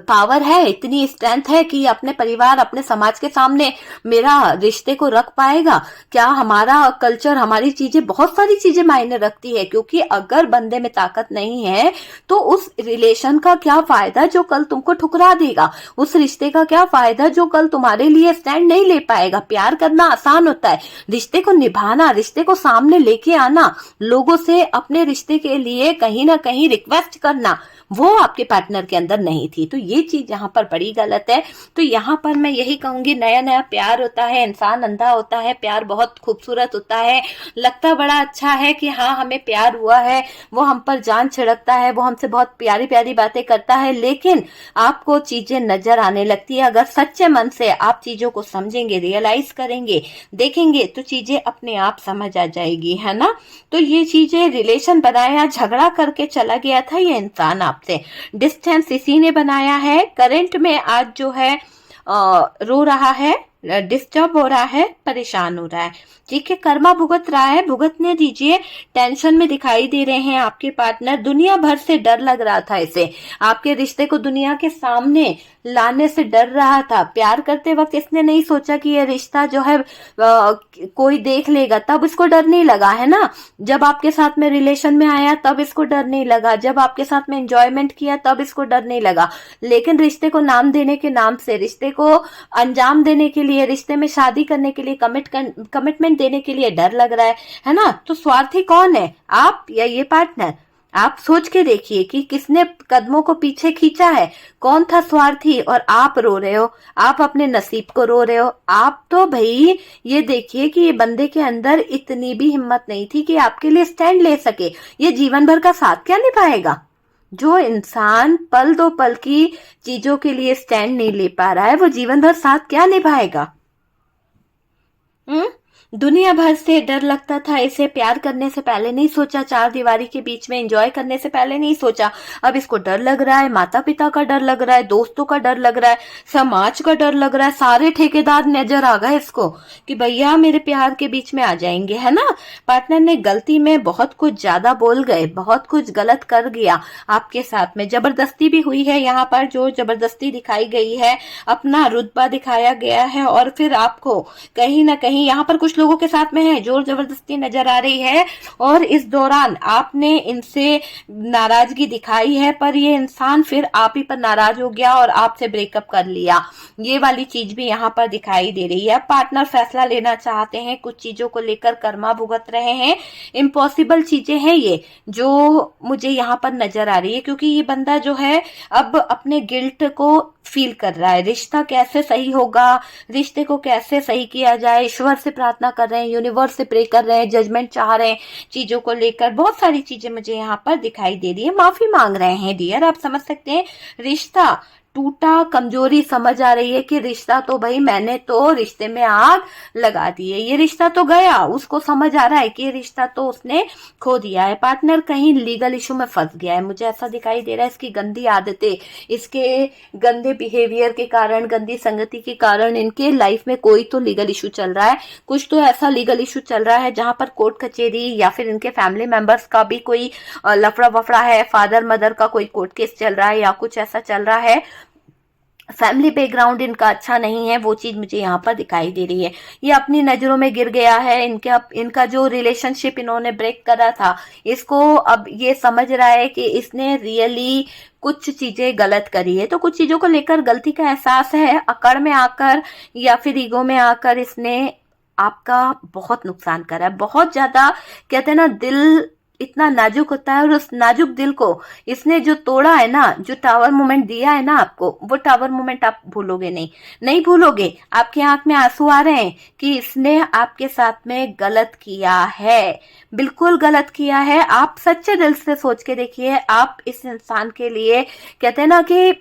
पावर है, इतनी स्ट्रेंथ है कि अपने परिवार, अपने समाज के सामने मेरा रिश्ते को रख पाएगा? क्या हमारा कल्चर, हमारी चीजें, बहुत सारी चीजें मायने रखती है। क्योंकि अगर बंदे में ताकत नहीं है तो उस रिलेशन का क्या फायदा जो कल तुमको ठुकरा देगा? उस रिश्ते का क्या फायदा जो कल तुम्हारे लिए स्टैंड नहीं ले पाएगा? प्यार करना आसान होता है, रिश्ते को निभाना, रिश्ते को सामने लेके आना, लोगों से अपने रिश्ते के लिए कहीं ना कहीं रिक्वेस्ट करना, वो आपके पार्टनर के अंदर नहीं थी। तो ये चीज यहाँ पर बड़ी गलत है। तो यहाँ पर मैं यही कहूंगी, नया नया प्यार होता है, इंसान अंधा होता है, प्यार बहुत खूबसूरत होता है, लगता बड़ा अच्छा है कि हाँ हमें प्यार हुआ है, वो हम पर जान छिड़कता है, वो हमसे बहुत प्यारी प्यारी बातें करता है, लेकिन आपको चीजें नजर आने लगती है। अगर सच्चे मन से आप चीजों को समझेंगे, रियलाइज करेंगे, देखेंगे, तो चीजें अपने आप समझ आ जाएगी, है ना। तो ये चीजें, रिलेशन बनाया, झगड़ा करके चला गया था ये इंसान आपसे, डिस्टेंस इसी ने बनाया है। करंट में आज जो है रो रहा है, डिस्टर्ब हो रहा है, परेशान हो रहा है, ठीक है, कर्मा भुगत रहा है, भुगतने दीजिए। टेंशन में दिखाई दे रहे हैं आपके पार्टनर, दुनिया भर से डर लग रहा था इसे, आपके रिश्ते को दुनिया के सामने लाने से डर रहा था। प्यार करते वक्त इसने नहीं सोचा कि ये रिश्ता जो है कोई देख लेगा, तब इसको डर नहीं लगा, है ना। जब आपके साथ में रिलेशन में आया तब इसको डर नहीं लगा, जब आपके साथ में एंजॉयमेंट किया तब इसको डर नहीं लगा, लेकिन रिश्ते को नाम देने के नाम से, रिश्ते को अंजाम देने के लिए, रिश्ते में शादी करने के लिए, कमिटमेंट देने के लिए डर लग रहा है ना। तो स्वार्थी कौन है, आप या ये पार्टनर? आप सोच के देखिए कि किसने कदमों को पीछे खींचा है, कौन था स्वार्थी? और आप रो रहे हो, आप अपने नसीब को रो रहे हो। आप तो भाई ये देखिए कि ये बंदे के अंदर इतनी भी हिम्मत नहीं थी कि आपके लिए स्टैंड ले सके। ये जीवन भर का साथ क्या निभाएगा? जो इंसान पल दो पल की चीजों के लिए स्टैंड नहीं ले पा रहा है, वो जीवन भर साथ क्या निभाएगा? दुनिया भर से डर लगता था इसे, प्यार करने से पहले नहीं सोचा, चार दीवारी के बीच में एंजॉय करने से पहले नहीं सोचा। अब इसको डर लग रहा है, माता पिता का डर लग रहा है, दोस्तों का डर लग रहा है, समाज का डर लग रहा है, सारे ठेकेदार नजर आ गए इसको कि भैया मेरे प्यार के बीच में आ जाएंगे, है ना। पार्टनर ने गलती में बहुत कुछ ज्यादा बोल गए, बहुत कुछ गलत कर गया आपके साथ में, जबरदस्ती भी हुई है यहाँ पर, जो जबरदस्ती दिखाई गई है, अपना रुतबा दिखाया गया है, और फिर आपको कहीं ना कहीं यहाँ पर कुछ लोगों के साथ में है जोर जबरदस्ती नजर आ रही है, और इस दौरान आपने इनसे नाराजगी दिखाई है, पर ये इंसान फिर आप ही पर नाराज हो गया और आपसे ब्रेकअप कर लिया। ये वाली चीज भी यहाँ पर दिखाई दे रही है। पार्टनर फैसला लेना चाहते हैं, कुछ चीजों को लेकर कर्मा भुगत रहे हैं, इम्पॉसिबल चीजें हैं ये जो मुझे यहाँ पर नजर आ रही है, क्योंकि ये बंदा जो है अब अपने गिल्ट को फील कर रहा है। रिश्ता कैसे सही होगा, रिश्ते को कैसे सही किया जाए, ईश्वर से प्रार्थना कर रहे हैं, यूनिवर्स से प्रे कर रहे हैं, जजमेंट चाह रहे हैं चीजों को लेकर, बहुत सारी चीजें मुझे यहाँ पर दिखाई दे रही है। माफी मांग रहे हैं डियर, आप समझ सकते हैं। रिश्ता टूटा, कमजोरी समझ आ रही है कि रिश्ता तो भाई मैंने तो रिश्ते में आग लगा दी है, ये रिश्ता तो गया, उसको समझ आ रहा है कि ये रिश्ता तो उसने खो दिया है। पार्टनर कहीं लीगल इशू में फंस गया है, मुझे ऐसा दिखाई दे रहा है। इसकी गंदी आदतें, इसके गंदे बिहेवियर के कारण, गंदी संगति के कारण इनके लाइफ में कोई तो लीगल इशू चल रहा है, कुछ तो ऐसा लीगल इशू चल रहा है जहां पर कोर्ट कचेरी या फिर इनके फैमिली मेंबर्स का भी कोई लफड़ा वफड़ा है, फादर मदर का कोई कोर्ट केस चल रहा है या कुछ ऐसा चल रहा है, फैमिली बैकग्राउंड इनका अच्छा नहीं है, वो चीज मुझे यहाँ पर दिखाई दे रही है। ये अपनी नजरों में गिर गया है, इनका जो रिलेशनशिप इन्होंने ब्रेक करा था, इसको अब ये समझ रहा है कि इसने रियली कुछ चीजें गलत करी है, तो कुछ चीजों को लेकर गलती का एहसास है, अकड़ में आकर या फिर ईगो में आकर इसने आपका बहुत नुकसान करा है, बहुत ज्यादा। कहते हैं ना, दिल इतना नाजुक होता है और उस नाजुक दिल को इसने जो तोड़ा है ना, जो टावर मोमेंट दिया है ना आपको, वो टावर मोमेंट आप भूलोगे नहीं, नहीं भूलोगे। आपकी आंख में आंसू आ रहे हैं कि इसने आपके साथ में गलत किया है, बिल्कुल गलत किया है। आप सच्चे दिल से सोच के देखिए, आप इस इंसान के लिए कहते हैं ना कि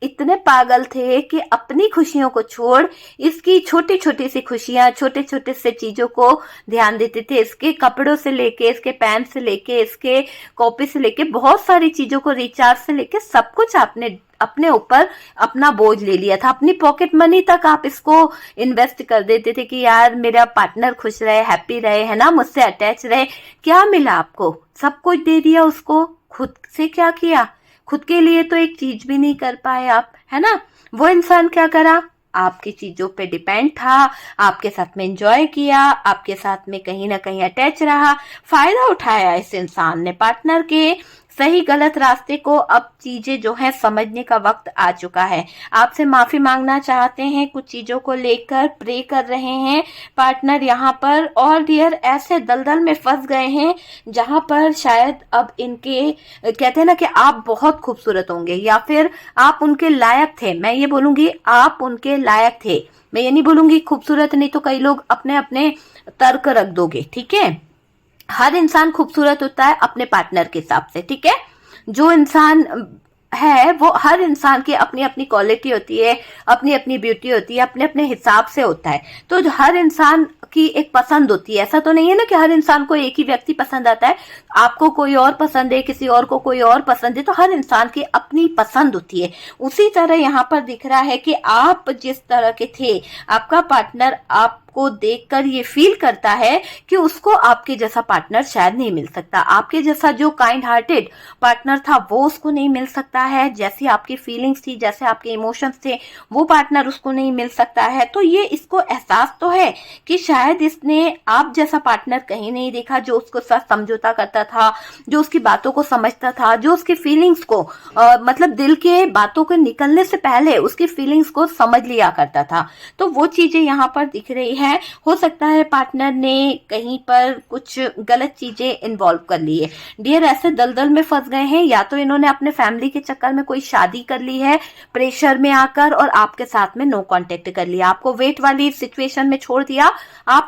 इतने पागल थे कि अपनी खुशियों को छोड़ इसकी छोटी छोटी सी खुशियां, छोटे छोटे से चीजों को ध्यान देते थे। इसके कपड़ों से लेके, इसके पैंट से लेके, इसके कॉपी से लेके, बहुत सारी चीजों को, रिचार्ज से लेके सब कुछ आपने अपने ऊपर अपना बोझ ले लिया था। अपनी पॉकेट मनी तक आप इसको इन्वेस्ट कर देते थे कि यार मेरा पार्टनर खुश रहे, हैप्पी रहे, है ना, मुझसे अटैच रहे। क्या मिला आपको? सब कुछ दे दिया उसको। खुद से क्या किया? खुद के लिए तो एक चीज भी नहीं कर पाए आप, है ना। वो इंसान क्या करा? आपकी चीजों पे डिपेंड था, आपके साथ में एंजॉय किया, आपके साथ में कहीं ना कहीं अटैच रहा, फायदा उठाया इस इंसान ने पार्टनर के। सही गलत रास्ते को अब चीजें जो है समझने का वक्त आ चुका है। आपसे माफी मांगना चाहते हैं, कुछ चीजों को लेकर प्रे कर रहे हैं पार्टनर यहाँ पर, और डियर ऐसे दलदल में फंस गए हैं जहां पर शायद अब इनके कहते हैं ना कि आप बहुत खूबसूरत होंगे या फिर आप उनके लायक थे। मैं ये बोलूंगी आप उनके लायक थे, मैं ये नहीं बोलूंगी खूबसूरत, नहीं तो कई लोग अपने अपने तर्क रख दोगे, ठीक है। हर इंसान खूबसूरत होता है अपने पार्टनर के हिसाब से, ठीक है। जो इंसान है वो हर इंसान की अपनी अपनी क्वालिटी होती है, अपनी अपनी ब्यूटी होती है, अपने अपने हिसाब से होता है। तो हर इंसान की एक पसंद होती है। ऐसा तो नहीं है ना कि हर इंसान को एक ही व्यक्ति पसंद आता है, आपको कोई और पसंद है, किसी और को कोई और पसंद है। तो हर इंसान की अपनी पसंद होती है। उसी तरह यहाँ पर दिख रहा है कि आप जिस तरह के थे, आपका पार्टनर आपको देखकर ये फील करता है कि उसको आपके जैसा पार्टनर शायद नहीं मिल सकता। आपके जैसा जो काइंड हार्टेड पार्टनर था वो उसको नहीं मिल सकता है। जैसी आपकी फीलिंग्स थी, जैसे आपके इमोशंस थे, वो पार्टनर उसको नहीं मिल सकता है। तो ये इसको एहसास तो है कि शायद इसने आप जैसा पार्टनर कहीं नहीं देखा, जो उसको साथ समझौता करता था, जो उसकी बातों को समझता था, जो उसकी फीलिंग्स को मतलब दिल के बातों के निकलने से पहले उसकी फीलिंग्स को समझ लिया करता था। तो वो चीजें यहाँ पर दिख रही है। हो सकता है पार्टनर ने कहीं पर कुछ गलत चीजें इन्वॉल्व कर ली है। डियर ऐसे दलदल में फंस गए हैं, या तो इन्होंने अपने फैमिली के चक्कर में कोई शादी कर ली है प्रेशर में आकर, और आपके साथ में नो कांटेक्ट कर लिया, आपको वेट वाली सिचुएशन में छोड़ दिया। आप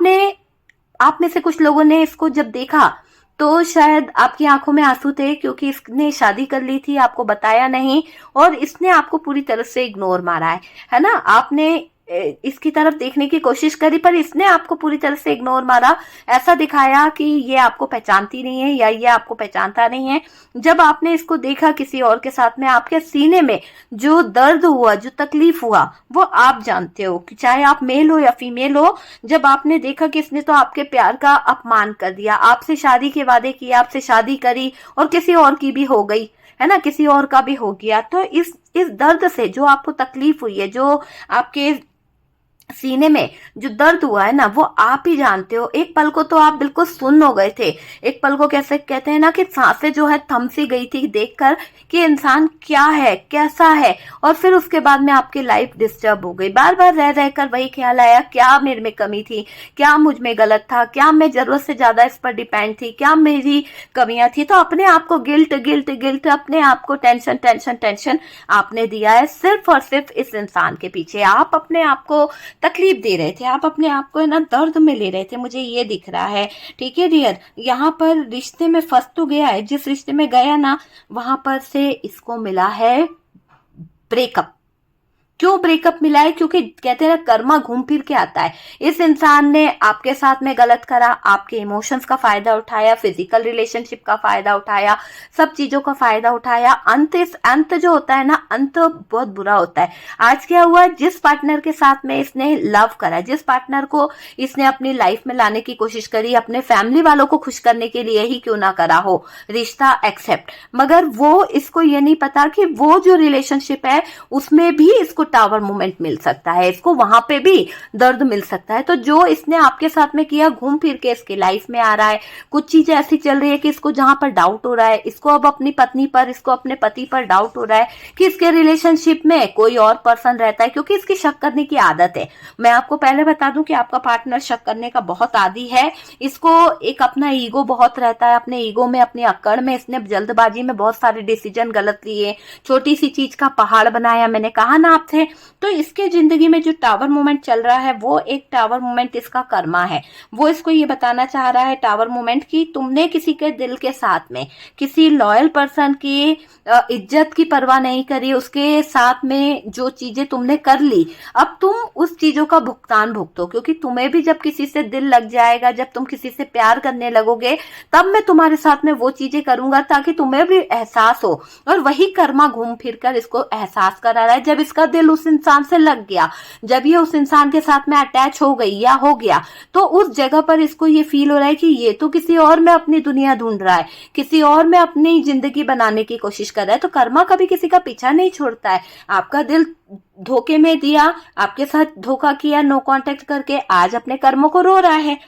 में से कुछ लोगों ने इसको जब देखा तो शायद आपकी आंखों में आंसू थे, क्योंकि इसने शादी कर ली थी, आपको बताया नहीं, और इसने आपको पूरी तरह से इग्नोर मारा है ना। आपने इसकी तरफ देखने की कोशिश करी पर इसने आपको पूरी तरह से इग्नोर मारा, ऐसा दिखाया कि ये आपको पहचानती नहीं है या ये आपको पहचानता नहीं है। जब आपने इसको देखा किसी और के साथ में, आपके सीने में जो दर्द हुआ, जो तकलीफ हुआ, वो आप जानते हो, कि चाहे आप मेल हो या फीमेल हो। जब आपने देखा कि इसने तो आपके प्यार का अपमान कर दिया, आपसे शादी के वादे किए, आपसे शादी करी और किसी और की भी हो गई, है ना, किसी और का भी हो गया। तो इस दर्द से जो आपको तकलीफ हुई है, जो आपके सीने में जो दर्द हुआ है ना, वो आप ही जानते हो। एक पल को तो आप बिल्कुल सुन्न हो गए थे, एक पल को कैसे कहते हैं ना कि सांसें जो है थम सी गई थी देखकर कि इंसान क्या है, कैसा है। और फिर उसके बाद में आपकी लाइफ डिस्टर्ब हो गई। बार बार रह रहकर वही ख्याल आया, क्या मेरे में कमी थी, क्या मुझ में गलत था, क्या मैं जरूरत से ज्यादा इस पर डिपेंड थी, क्या मेरी कमियां थी। तो अपने आप को गिल्ट गिल्ट गिल्ट, अपने आप को टेंशन टेंशन टेंशन आपने दिया है, सिर्फ और सिर्फ इस इंसान के पीछे। आप अपने आप को तकलीफ दे रहे थे, आप अपने आप को है ना दर्द में ले रहे थे, मुझे ये दिख रहा है, ठीक है डियर। यहाँ पर रिश्ते में फंस तो गया है, जिस रिश्ते में गया ना वहां पर से इसको मिला है ब्रेकअप। क्यों ब्रेकअप मिला है? क्योंकि कहते हैं ना कर्मा घूम फिर के आता है। इस इंसान ने आपके साथ में गलत करा, आपके इमोशंस का फायदा उठाया, फिजिकल रिलेशनशिप का फायदा उठाया, सब चीजों का फायदा उठाया। अंत जो होता है ना, अंत बहुत बुरा होता है। आज क्या हुआ, जिस पार्टनर के साथ में इसने लव करा, जिस पार्टनर को इसने अपनी लाइफ में लाने की कोशिश करी, अपने फैमिली वालों को खुश करने के लिए ही क्यों ना करा हो रिश्ता एक्सेप्ट, मगर वो इसको ये नहीं पता कि वो जो रिलेशनशिप है उसमें भी इसको टावर मोमेंट मिल सकता है, इसको वहां पे भी दर्द मिल सकता है। तो जो इसने आपके साथ में किया, घूम फिर के इसकी लाइफ में आ रहा है। कुछ चीजें ऐसी चल रही है कि इसको जहां पर डाउट हो रहा है, इसको अब अपनी पत्नी पर, इसको अपने पति पर डाउट हो रहा है कि इसके रिलेशनशिप में कोई और पर्सन रहता है, क्योंकि इसकी शक करने की आदत है। मैं आपको पहले बता दूं कि आपका पार्टनर शक करने का बहुत आदी है। इसको एक अपना ईगो बहुत रहता है, अपने ईगो में, अपनी अक्कड़ में इसने जल्दबाजी में बहुत सारे डिसीजन गलत लिए, छोटी सी चीज का पहाड़ बनाया, मैंने कहा ना आपसे। तो इसके जिंदगी में जो टावर मोमेंट चल रहा है वो एक टावर मोमेंट इसका कर्मा है। वो इसको ये बताना चाह रहा है टावर मोमेंट की तुमने किसी के दिल के साथ में, किसी लॉयल पर्सन की इज्जत की परवाह नहीं करी, उसके साथ में जो चीजें तुमने कर ली, अब तुम उस चीजों का भुगतान भुगतो। क्योंकि तुम्हें भी जब किसी से दिल लग जाएगा, जब तुम किसी से प्यार करने लगोगे, तब मैं तुम्हारे साथ में वो चीजें करूंगा ताकि तुम्हें भी एहसास हो। और वही कर्मा घूम फिर कर इसको एहसास करा रहा है। जब इसका दिल उस इंसान से लग गया, जब ये उस इंसान के साथ में अटैच हो गई या हो गया, तो उस जगह पर इसको ये फील हो रहा है कि ये तो किसी और में अपनी दुनिया ढूंढ रहा है, किसी और में अपनी जिंदगी बनाने की कोशिश कर रहा है। तो कर्मा कभी किसी का पीछा नहीं छोड़ता है। आपका दिल धोखे में दिया, आपके साथ धोखा किया, नो कांटेक्ट करके, आज अपने कर्मों को रो रहा है,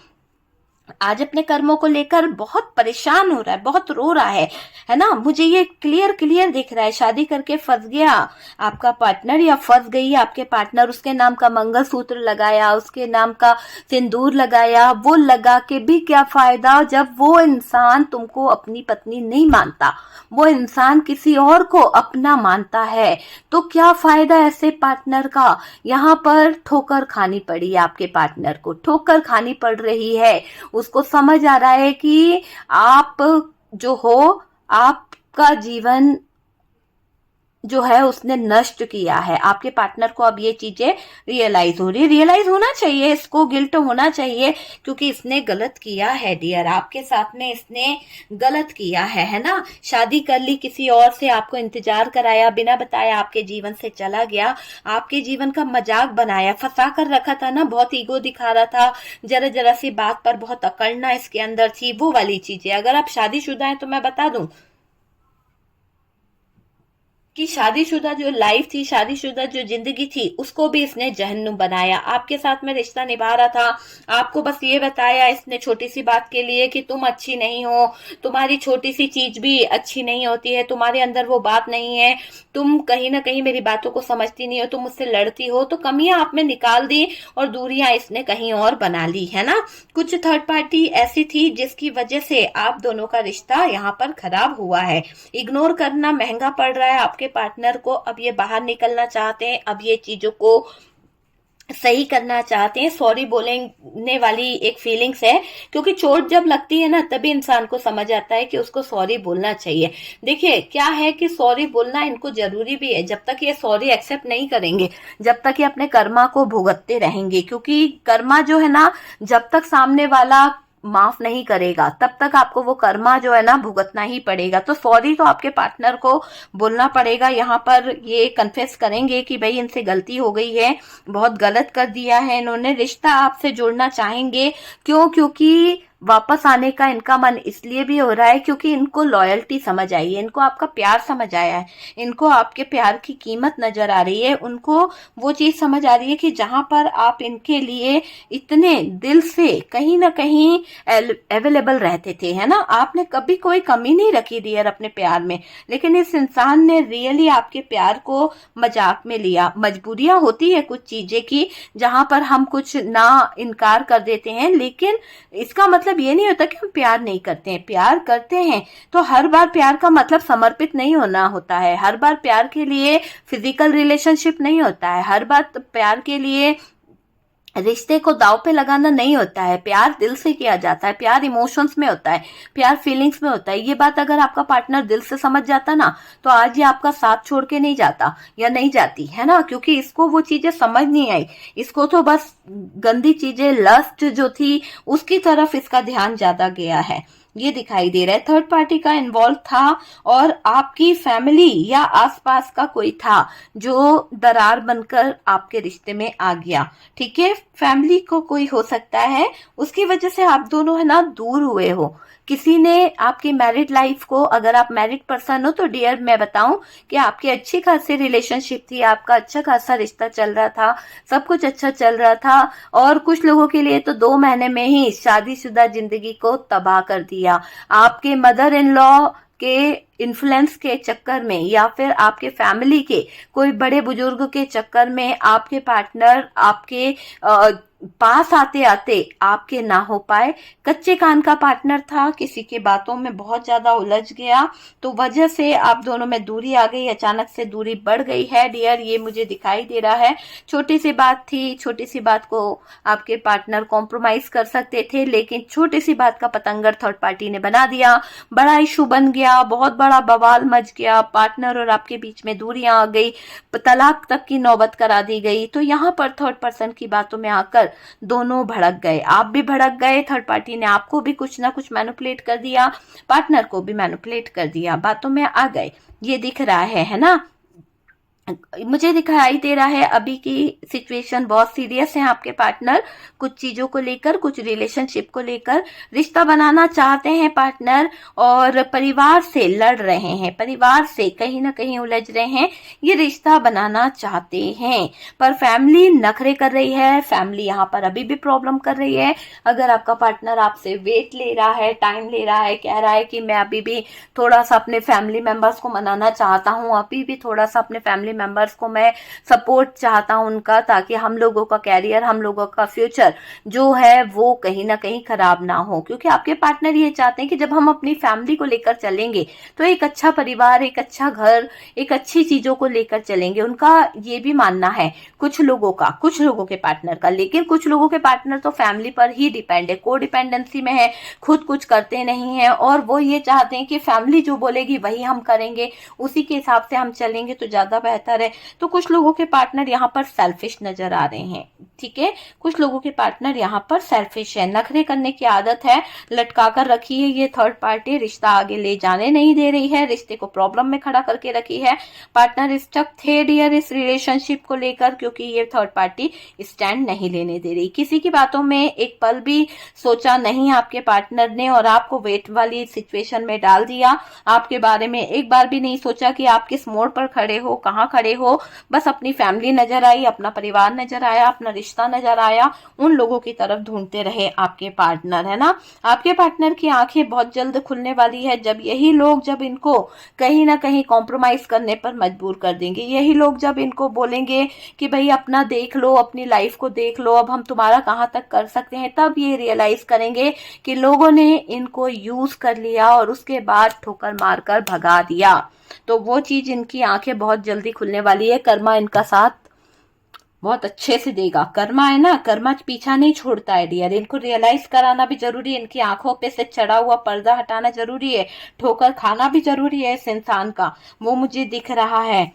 आज अपने कर्मों को लेकर बहुत परेशान हो रहा है, बहुत रो रहा है ना। मुझे ये क्लियर क्लियर दिख रहा है। शादी करके फंस गया आपका पार्टनर या फंस गई आपके पार्टनर, उसके नाम का मंगलसूत्र लगाया, उसके नाम का सिंदूर लगाया, वो लगा के भी क्या फायदा जब वो इंसान तुमको अपनी पत्नी नहीं मानता, वो इंसान किसी और को अपना मानता है। तो क्या फायदा ऐसे पार्टनर का। यहाँ पर ठोकर खानी पड़ी आपके पार्टनर को, ठोकर खानी पड़ रही है। उसको समझ आ रहा है कि आप जो हो, आपका जीवन जो है उसने नष्ट किया है। आपके पार्टनर को अब ये चीजें रियलाइज हो रही है, रियलाइज होना चाहिए, इसको गिल्ट होना चाहिए, क्योंकि इसने गलत किया है डियर, आपके साथ में इसने गलत किया है ना। शादी कर ली किसी और से, आपको इंतजार कराया, बिना बताया आपके जीवन से चला गया, आपके जीवन का मजाक बनाया, फंसा कर रखा था ना, बहुत ईगो दिखा रहा था, जरा जरा सी बात पर बहुत अकड़ना इसके अंदर थी, वो वाली चीजें। अगर आप शादीशुदा हैं तो मैं बता दूं कि शादीशुदा जो लाइफ थी, शादीशुदा जो जिंदगी थी, उसको भी इसने जहन्नुम बनाया। आपके साथ में रिश्ता निभा रहा था, आपको बस ये बताया इसने छोटी सी बात के लिए कि तुम अच्छी नहीं हो, तुम्हारी छोटी सी चीज भी अच्छी नहीं होती है, तुम्हारे अंदर वो बात नहीं है, तुम कहीं ना कहीं मेरी बातों को समझती नहीं हो, तुम मुझसे लड़ती हो। तो कमियां आप में निकाल दी और दूरियां इसने कहीं और बना ली, है ना। कुछ थर्ड पार्टी ऐसी थी जिसकी वजह से आप दोनों का रिश्ता यहाँ पर खराब हुआ है। इग्नोर करना महंगा पड़ रहा है आपके पार्टनर को। अब ये बाहर निकलना चाहते हैं, अब ये चीजों को सही करना चाहते हैं। सॉरी बोलने वाली एक फीलिंग्स है, क्योंकि चोट जब लगती है ना, तभी इंसान को समझ आता है कि उसको सॉरी बोलना चाहिए। देखिए क्या है कि सॉरी बोलना इनको जरूरी भी है। जब तक ये सॉरी एक्सेप्ट नहीं करेंगे, जब तक ये अपने कर्मा को भुगतते रहेंगे, क्योंकि कर्मा जो है ना, जब तक सामने वाला माफ नहीं करेगा तब तक आपको वो कर्मा जो है ना भुगतना ही पड़ेगा। तो सॉरी तो आपके पार्टनर को बोलना पड़ेगा। यहाँ पर ये कन्फेस करेंगे कि भाई इनसे गलती हो गई है, बहुत गलत कर दिया है इन्होंने, रिश्ता आपसे जोड़ना चाहेंगे। क्यों? क्योंकि वापस आने का इनका मन इसलिए भी हो रहा है क्योंकि इनको लॉयल्टी समझ आई है, इनको आपका प्यार समझ आया है, इनको आपके प्यार की कीमत नजर आ रही है। उनको वो चीज समझ आ रही है कि जहां पर आप इनके लिए इतने दिल से कहीं ना कहीं अवेलेबल रहते थे, है ना, आपने कभी कोई कमी नहीं रखी डियर अपने प्यार में। लेकिन इस इंसान ने रियली आपके प्यार को मजाक में लिया। मजबूरियां होती है कुछ चीजें की, जहां पर हम कुछ ना इनकार कर देते हैं, लेकिन इसका मतलब ये नहीं होता कि हम प्यार नहीं करते हैं। प्यार करते हैं तो हर बार प्यार का मतलब समर्पित नहीं होना होता है, हर बार प्यार के लिए फिजिकल रिलेशनशिप नहीं होता है, हर बार प्यार के लिए रिश्ते को दाव पे लगाना नहीं होता है। प्यार दिल से किया जाता है, प्यार इमोशंस में होता है, प्यार फीलिंग्स में होता है। ये बात अगर आपका पार्टनर दिल से समझ जाता ना, तो आज ये आपका साथ छोड़ के नहीं जाता या नहीं जाती, है ना, क्योंकि इसको वो चीजें समझ नहीं आई। इसको तो बस गंदी चीजें, लस्ट जो थी उसकी तरफ इसका ध्यान ज्यादा गया है, ये दिखाई दे रहा है। थर्ड पार्टी का इन्वॉल्व था और आपकी फैमिली या आसपास का कोई था जो दरार बनकर आपके रिश्ते में आ गया। ठीक है, फैमिली को कोई हो सकता है, उसकी वजह से आप दोनों है ना दूर हुए हो। किसी ने आपकी मैरिड लाइफ को, अगर आप मैरिड पर्सन हो तो डियर मैं बताऊं कि आपकी अच्छी खासी रिलेशनशिप थी, आपका अच्छा खासा रिश्ता चल रहा था, सब कुछ अच्छा चल रहा था, और कुछ लोगों के लिए तो 2 महीने में ही शादीशुदा जिंदगी को तबाह कर दिया। आपके मदर इन लॉ के इन्फ्लुएंस के चक्कर में या फिर आपके फैमिली के कोई बड़े बुजुर्ग के चक्कर में आपके पार्टनर आपके पास आते आते आपके ना हो पाए। कच्चे कान का पार्टनर था, किसी की बातों में बहुत ज्यादा उलझ गया, तो वजह से आप दोनों में दूरी आ गई, अचानक से दूरी बढ़ गई है डियर, ये मुझे दिखाई दे रहा है। छोटी सी बात थी, छोटी सी बात को आपके पार्टनर कॉम्प्रोमाइज कर सकते थे, लेकिन छोटी सी बात का पतंगर थर्ड पार्टी ने बना दिया, बड़ा इशू बन गया, बहुत बड़ा बवाल मच गया, पार्टनर और आपके बीच में दूरियां आ गई, तलाक तक की नौबत करा दी गई। तो यहाँ पर थर्ड पर्सन की बातों में आकर दोनों भड़क गए, आप भी भड़क गए, थर्ड पार्टी ने आपको भी कुछ ना कुछ मैनिपुलेट कर दिया, पार्टनर को भी मैनिपुलेट कर दिया, बातों में आ गए, ये दिख रहा है ना। मुझे दिखाई दे रहा है अभी की सिचुएशन बहुत सीरियस है। आपके पार्टनर कुछ चीजों को लेकर, कुछ रिलेशनशिप को लेकर रिश्ता बनाना चाहते हैं पार्टनर, और परिवार से लड़ रहे हैं, परिवार से कहीं ना कहीं उलझ रहे हैं, ये रिश्ता बनाना चाहते हैं, पर फैमिली नखरे कर रही है, फैमिली यहाँ पर अभी भी प्रॉब्लम कर रही है। अगर आपका पार्टनर आपसे वेट ले रहा है, टाइम ले रहा है, कह रहा है कि मैं अभी भी थोड़ा सा अपने फैमिली मेंबर्स को मनाना चाहता हूँ, अभी भी थोड़ा सा अपने फैमिली मेंबर्स को मैं सपोर्ट चाहता हूं उनका, ताकि हम लोगों का कैरियर, हम लोगों का फ्यूचर जो है वो कहीं ना कहीं खराब ना हो, क्योंकि आपके पार्टनर ये चाहते हैं कि जब हम अपनी फैमिली को लेकर चलेंगे तो एक अच्छा परिवार, एक अच्छा घर, एक अच्छी चीजों को लेकर चलेंगे। उनका ये भी मानना है, कुछ लोगों का, कुछ लोगों के पार्टनर का, लेकिन कुछ लोगों के पार्टनर तो फैमिली पर ही डिपेंड है, को डिपेंडेंसी में है, खुद कुछ करते नहीं है, और वो ये चाहते हैं कि फैमिली जो बोलेगी वही हम करेंगे, उसी के हिसाब से हम चलेंगे तो ज्यादा बेहतर है। तो कुछ लोगों के पार्टनर यहाँ पर सेल्फिश नजर आ रहे हैं, ठीक है, कुछ लोगों के पार्टनर यहाँ पर सेल्फिश है, नखरे करने की आदत है, लटका कर रखी है ये थर्ड पार्टी, रिश्ता आगे ले जाने नहीं दे रही है, रिश्ते को प्रॉब्लम में खड़ा करके रखी है। पार्टनर स्टक थे डियर इस रिलेशनशिप को लेकर, क्योंकि ये थर्ड पार्टी स्टैंड नहीं लेने दे रही, किसी की बातों में एक पल भी सोचा नहीं आपके पार्टनर ने, और आपको वेट वाली सिचुएशन में डाल दिया। आपके बारे में एक बार भी नहीं सोचा कि आप किस मोड़ पर खड़े हो, कहाँ खड़े हो, बस अपनी फैमिली नजर आई, अपना परिवार नजर आया, अपना रिश्ता नजर आया, उन लोगों की तरफ ढूंढते रहे आपके पार्टनर, है ना। आपके पार्टनर की आंखें बहुत जल्द खुलने वाली है, जब यही लोग, जब इनको कहीं ना कहीं कॉम्प्रोमाइज करने पर मजबूर कर देंगे, यही लोग जब इनको बोलेंगे कि भाई अपना देख लो, अपनी लाइफ को देख लो, अब हम तुम्हारा कहाँ तक कर सकते हैं, तब ये रियलाइज करेंगे कि लोगों ने इनको यूज कर लिया और उसके बाद ठोकर मारकर भगा दिया। तो वो चीज, इनकी आंखें बहुत जल्दी खुलने वाली है, कर्मा इनका साथ बहुत अच्छे से देगा। कर्मा है ना, कर्मा पीछा नहीं छोड़ता है डियर, इनको रियलाइज कराना भी जरूरी है, इनकी आंखों पे से चढ़ा हुआ पर्दा हटाना जरूरी है, ठोकर खाना भी जरूरी है इस इंसान का, वो मुझे दिख रहा है।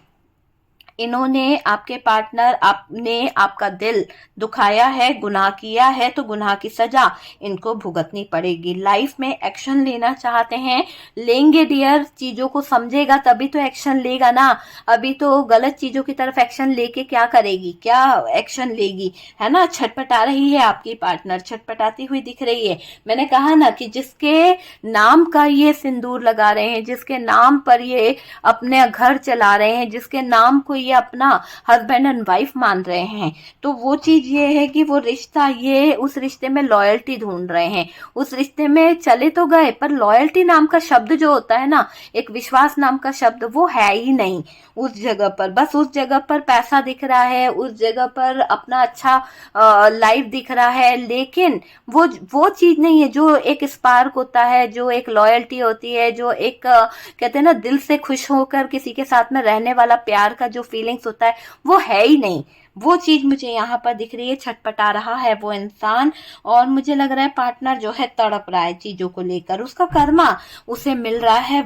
इन्होंने, आपके पार्टनर आपने आपका दिल दुखाया है, गुनाह किया है, तो गुनाह की सजा इनको भुगतनी पड़ेगी। लाइफ में एक्शन लेना चाहते हैं, लेंगे डियर, चीजों को समझेगा तभी तो एक्शन लेगा ना, अभी तो गलत चीजों की तरफ एक्शन लेके क्या करेगी, क्या एक्शन लेगी, है ना। छटपटा रही है आपकी पार्टनर, छटपटाती हुई दिख रही है। मैंने कहा ना कि जिसके नाम का ये सिंदूर लगा रहे हैं, जिसके नाम पर ये अपने घर चला रहे हैं, जिसके नाम को ये अपना हस्बैंड एंड वाइफ मान रहे हैं, तो वो चीज ये है कि वो रिश्ता, ये उस रिश्ते में लॉयल्टी ढूंढ रहे हैं, उस रिश्ते में चले तो गए पर लॉयल्टी नाम का शब्द जो होता है ना, एक विश्वास नाम का शब्द, वो है ही नहीं उस जगह पर। बस उस जगह पर पैसा दिख रहा है, उस जगह पर अपना अच्छा लाइफ दिख रहा है, लेकिन वो चीज नहीं है जो एक स्पार्क होता है, जो एक लॉयल्टी होती है, जो एक कहते हैं ना दिल से खुश होकर किसी के साथ में रहने वाला प्यार का जो फीलिंग्स होता है, वो है ही नहीं। वो चीज मुझे यहाँ पर दिख रही है, छटपटा रहा है वो इंसान, और मुझे लग रहा है पार्टनर जो है तड़प रहा है चीजों को लेकर, उसका कर्मा उसे मिल रहा है।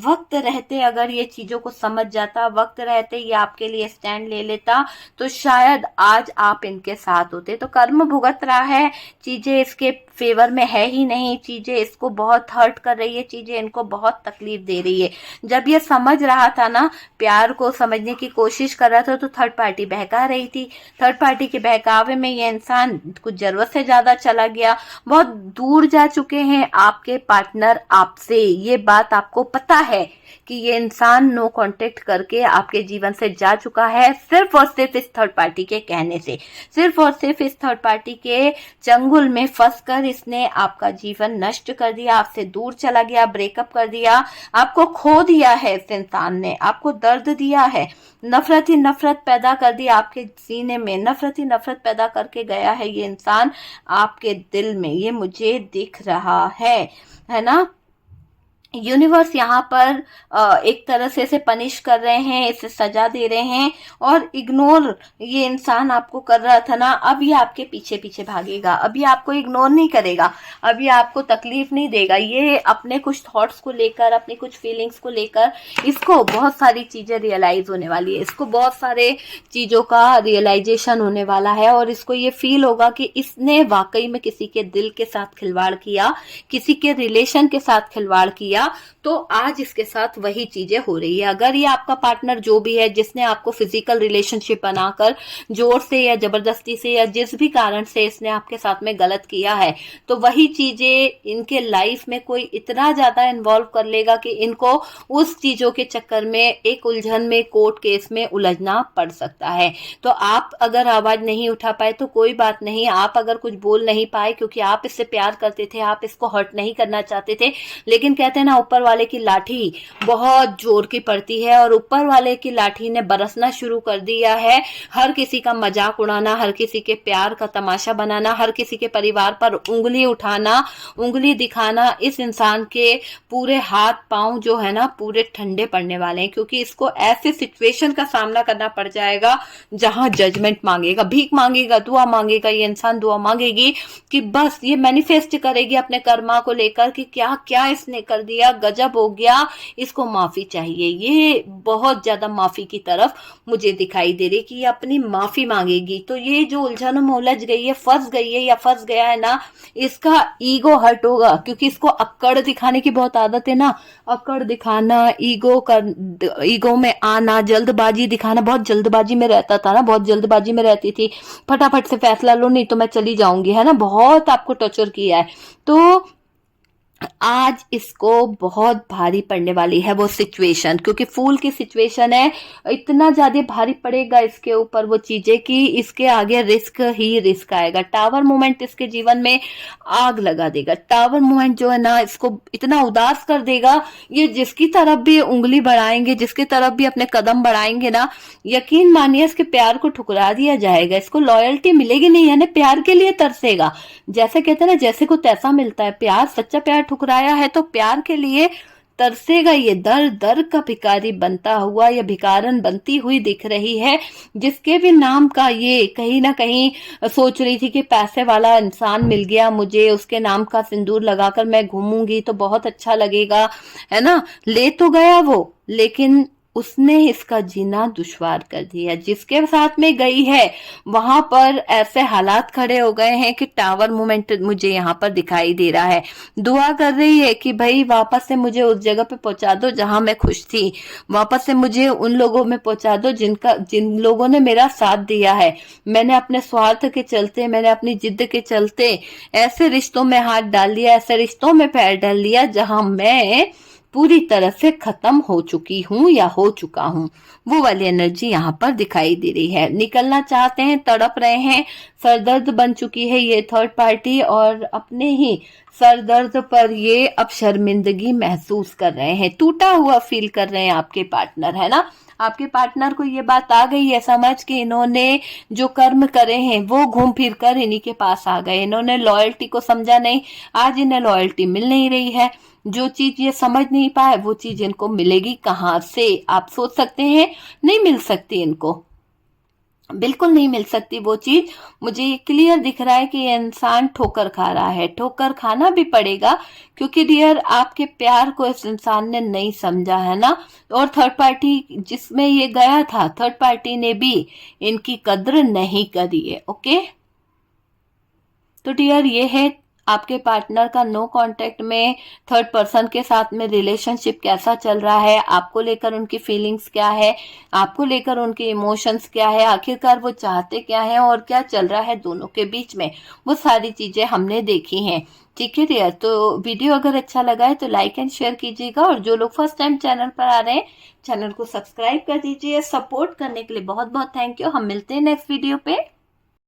वक्त रहते अगर ये चीजों को समझ जाता, वक्त रहते ये आपके लिए स्टैंड ले लेता, तो शायद आज आप इनके साथ होते। तो कर्म भुगत रहा है, चीजें इसके फेवर में है ही नहीं, चीजें इसको बहुत हर्ट कर रही है, चीजें इनको बहुत तकलीफ दे रही है। जब ये समझ रहा था ना, प्यार को समझने की कोशिश कर रहा था, तो थर्ड पार्टी पार्टी बहका रही थी। थर्ड पार्टी के बहकावे में ये इंसान कुछ जरूरत से ज्यादा चला गया, बहुत दूर जा चुके हैं आपके पार्टनर आपसे। ये बात आपको पता है कि ये इंसान नो कांटेक्ट करके आपके जीवन से जा चुका है, सिर्फ और सिर्फ इस थर्ड पार्टी के कहने से, सिर्फ और सिर्फ इस थर्ड पार्टी के चंगुल में फंसकर इसने आपका जीवन नष्ट कर दिया, आपसे दूर चला गया, ब्रेकअप कर दिया, आपको खो दिया है। इस इंसान ने आपको दर्द दिया है, नफरत ही नफरत पैदा कर दी आपके सीने में, नफरत ही नफरत पैदा करके गया है ये इंसान आपके दिल में। ये मुझे दिख रहा है ना। यूनिवर्स यहाँ पर एक तरह से इसे पनिश कर रहे हैं, इसे सजा दे रहे हैं, और इग्नोर ये इंसान आपको कर रहा था ना, अब ये आपके पीछे पीछे भागेगा, अब ये आपको इग्नोर नहीं करेगा, अब ये आपको तकलीफ नहीं देगा। ये अपने कुछ थॉट्स को लेकर, अपनी कुछ फीलिंग्स को लेकर, इसको बहुत सारी चीजें रियलाइज होने वाली है, इसको बहुत सारे चीजों का रियलाइजेशन होने वाला है, और इसको ये फील होगा कि इसने वाकई में किसी के दिल के साथ खिलवाड़ किया, किसी के रिलेशन के साथ खिलवाड़ किया, तो आज इसके साथ वही चीजें हो रही है। अगर ये आपका पार्टनर जो भी है, जिसने आपको फिजिकल रिलेशनशिप बनाकर जोर से या जबरदस्ती से या जिस भी कारण से इसने आपके साथ में गलत किया है, तो वही चीजें इनके लाइफ में कोई इतना ज्यादा इन्वॉल्व कर लेगा कि इनको उस चीजों के चक्कर में एक उलझन में, कोर्ट केस में उलझना पड़ सकता है। तो आप अगर आवाज नहीं उठा पाए तो कोई बात नहीं, आप अगर कुछ बोल नहीं पाए क्योंकि आप इससे प्यार करते थे, आप इसको हर्ट नहीं करना चाहते थे, लेकिन कहते हैं ना, ऊपर वाले की लाठी बहुत जोर की पड़ती है, और ऊपर वाले की लाठी ने बरसना शुरू कर दिया है। हर किसी का मजाक उड़ाना, हर किसी के प्यार का तमाशा बनाना, हर किसी के परिवार पर उंगली उठाना, उंगली दिखाना, इस इंसान के पूरे हाथ पांव जो है ना पूरे ठंडे पड़ने वाले हैं, क्योंकि इसको ऐसे सिचुएशन का सामना करना पड़ जाएगा जहां जजमेंट मांगेगा, भीख मांगेगा, दुआ मांगेगा। ये इंसान दुआ मांगेगी कि बस ये मैनिफेस्ट करेगी अपने कर्मा को लेकर कि क्या क्या इसने कर दिया, गजब हो गया, इसको माफी चाहिए। ये बहुत ज्यादा माफी की तरफ मुझे दिखाई दे रही कि ये अपनी माफी मांगेगी। तो ये जो उलझनों में उलझ गई है, फंस गई है या फंस गया है ना, इसका ईगो हर्ट होगा, क्योंकि इसको अक्कड़ दिखाने की बहुत आदत है ना, अक्कड़ दिखाना, ईगो में आना, जल्दबाजी दिखाना। बहुत जल्दबाजी में रहता था ना, बहुत जल्दबाजी में रहती थी, फटाफट से फैसला लो नहीं तो मैं चली जाऊंगी, है ना, बहुत आपको टॉर्चर किया है। तो आज इसको बहुत भारी पड़ने वाली है वो सिचुएशन, क्योंकि फूल की सिचुएशन है, इतना ज्यादा भारी पड़ेगा इसके ऊपर वो चीजें कि इसके आगे रिस्क ही रिस्क आएगा। टावर मोमेंट इसके जीवन में आग लगा देगा। टावर मोमेंट जो है ना, इसको इतना उदास कर देगा, ये जिसकी तरफ भी उंगली बढ़ाएंगे, जिसकी तरफ भी अपने कदम बढ़ाएंगे ना, यकीन मानिए इसके प्यार को ठुकरा दिया जाएगा, इसको लॉयल्टी मिलेगी नहीं, यानी प्यार के लिए तरसेगा। जैसे कहते हैं ना, जैसे को तैसा मिलता है प्यार, सच्चा प्यार ठुकराया है तो प्यार के लिए तरसेगा। ये दर दर का भिखारी बनता हुआ या भिखारन बनती हुई दिख रही है, जिसके भी नाम का ये कहीं ना कहीं सोच रही थी कि पैसे वाला इंसान मिल गया मुझे, उसके नाम का सिंदूर लगाकर मैं घूमूंगी तो बहुत अच्छा लगेगा, है ना। ले तो गया वो, लेकिन उसने इसका जीना दुश्वार कर दिया। जिसके साथ में गई है वहां पर ऐसे हालात खड़े हो गए हैं कि टावर मोमेंट मुझे यहाँ पर दिखाई दे रहा है। दुआ कर रही है कि भाई वापस से मुझे उस जगह पे पहुंचा दो जहां मैं खुश थी, वापस से मुझे उन लोगों में पहुंचा दो जिन लोगों ने मेरा साथ दिया है। मैंने अपने स्वार्थ के चलते, मैंने अपनी जिद के चलते ऐसे रिश्तों में हाथ डाल लिया, ऐसे रिश्तों में पैर डाल लिया जहां मैं पूरी तरह से खत्म हो चुकी हूँ या हो चुका हूँ। वो वाली एनर्जी यहाँ पर दिखाई दे रही है। निकलना चाहते हैं, तड़प रहे हैं, सरदर्द बन चुकी है ये थर्ड पार्टी, और अपने ही सरदर्द पर ये अब शर्मिंदगी महसूस कर रहे हैं, टूटा हुआ फील कर रहे हैं आपके पार्टनर, है ना। आपके पार्टनर को ये बात आ गई है समझ कि इन्होंने जो कर्म करे हैं वो घूम फिर कर इन्हीं के पास आ गए। इन्होंने लॉयल्टी को समझा नहीं, आज इन्हें लॉयल्टी मिल नहीं रही है। जो चीज ये समझ नहीं पाए वो चीज इनको मिलेगी कहाँ से, आप सोच सकते हैं। नहीं मिल सकती इनको, बिल्कुल नहीं मिल सकती वो चीज। मुझे ये क्लियर दिख रहा है कि ये इंसान ठोकर खा रहा है, ठोकर खाना भी पड़ेगा, क्योंकि डियर आपके प्यार को इस इंसान ने नहीं समझा है ना। और थर्ड पार्टी जिसमें ये गया था, थर्ड पार्टी ने भी इनकी कद्र नहीं करी है। ओके, तो डियर ये है आपके पार्टनर का नो कांटेक्ट में थर्ड पर्सन के साथ में रिलेशनशिप कैसा चल रहा है, आपको लेकर उनकी फीलिंग्स क्या है, आपको लेकर उनके इमोशंस क्या है, आखिरकार वो चाहते क्या है और क्या चल रहा है दोनों के बीच में, वो सारी चीजें हमने देखी हैं। ठीक है डियर, तो वीडियो अगर अच्छा लगा है तो लाइक एंड शेयर कीजिएगा, और जो लोग फर्स्ट टाइम चैनल पर आ रहे हैं चैनल को सब्सक्राइब कर दीजिए। सपोर्ट करने के लिए बहुत बहुत थैंक यू। हम मिलते हैं नेक्स्ट वीडियो पे।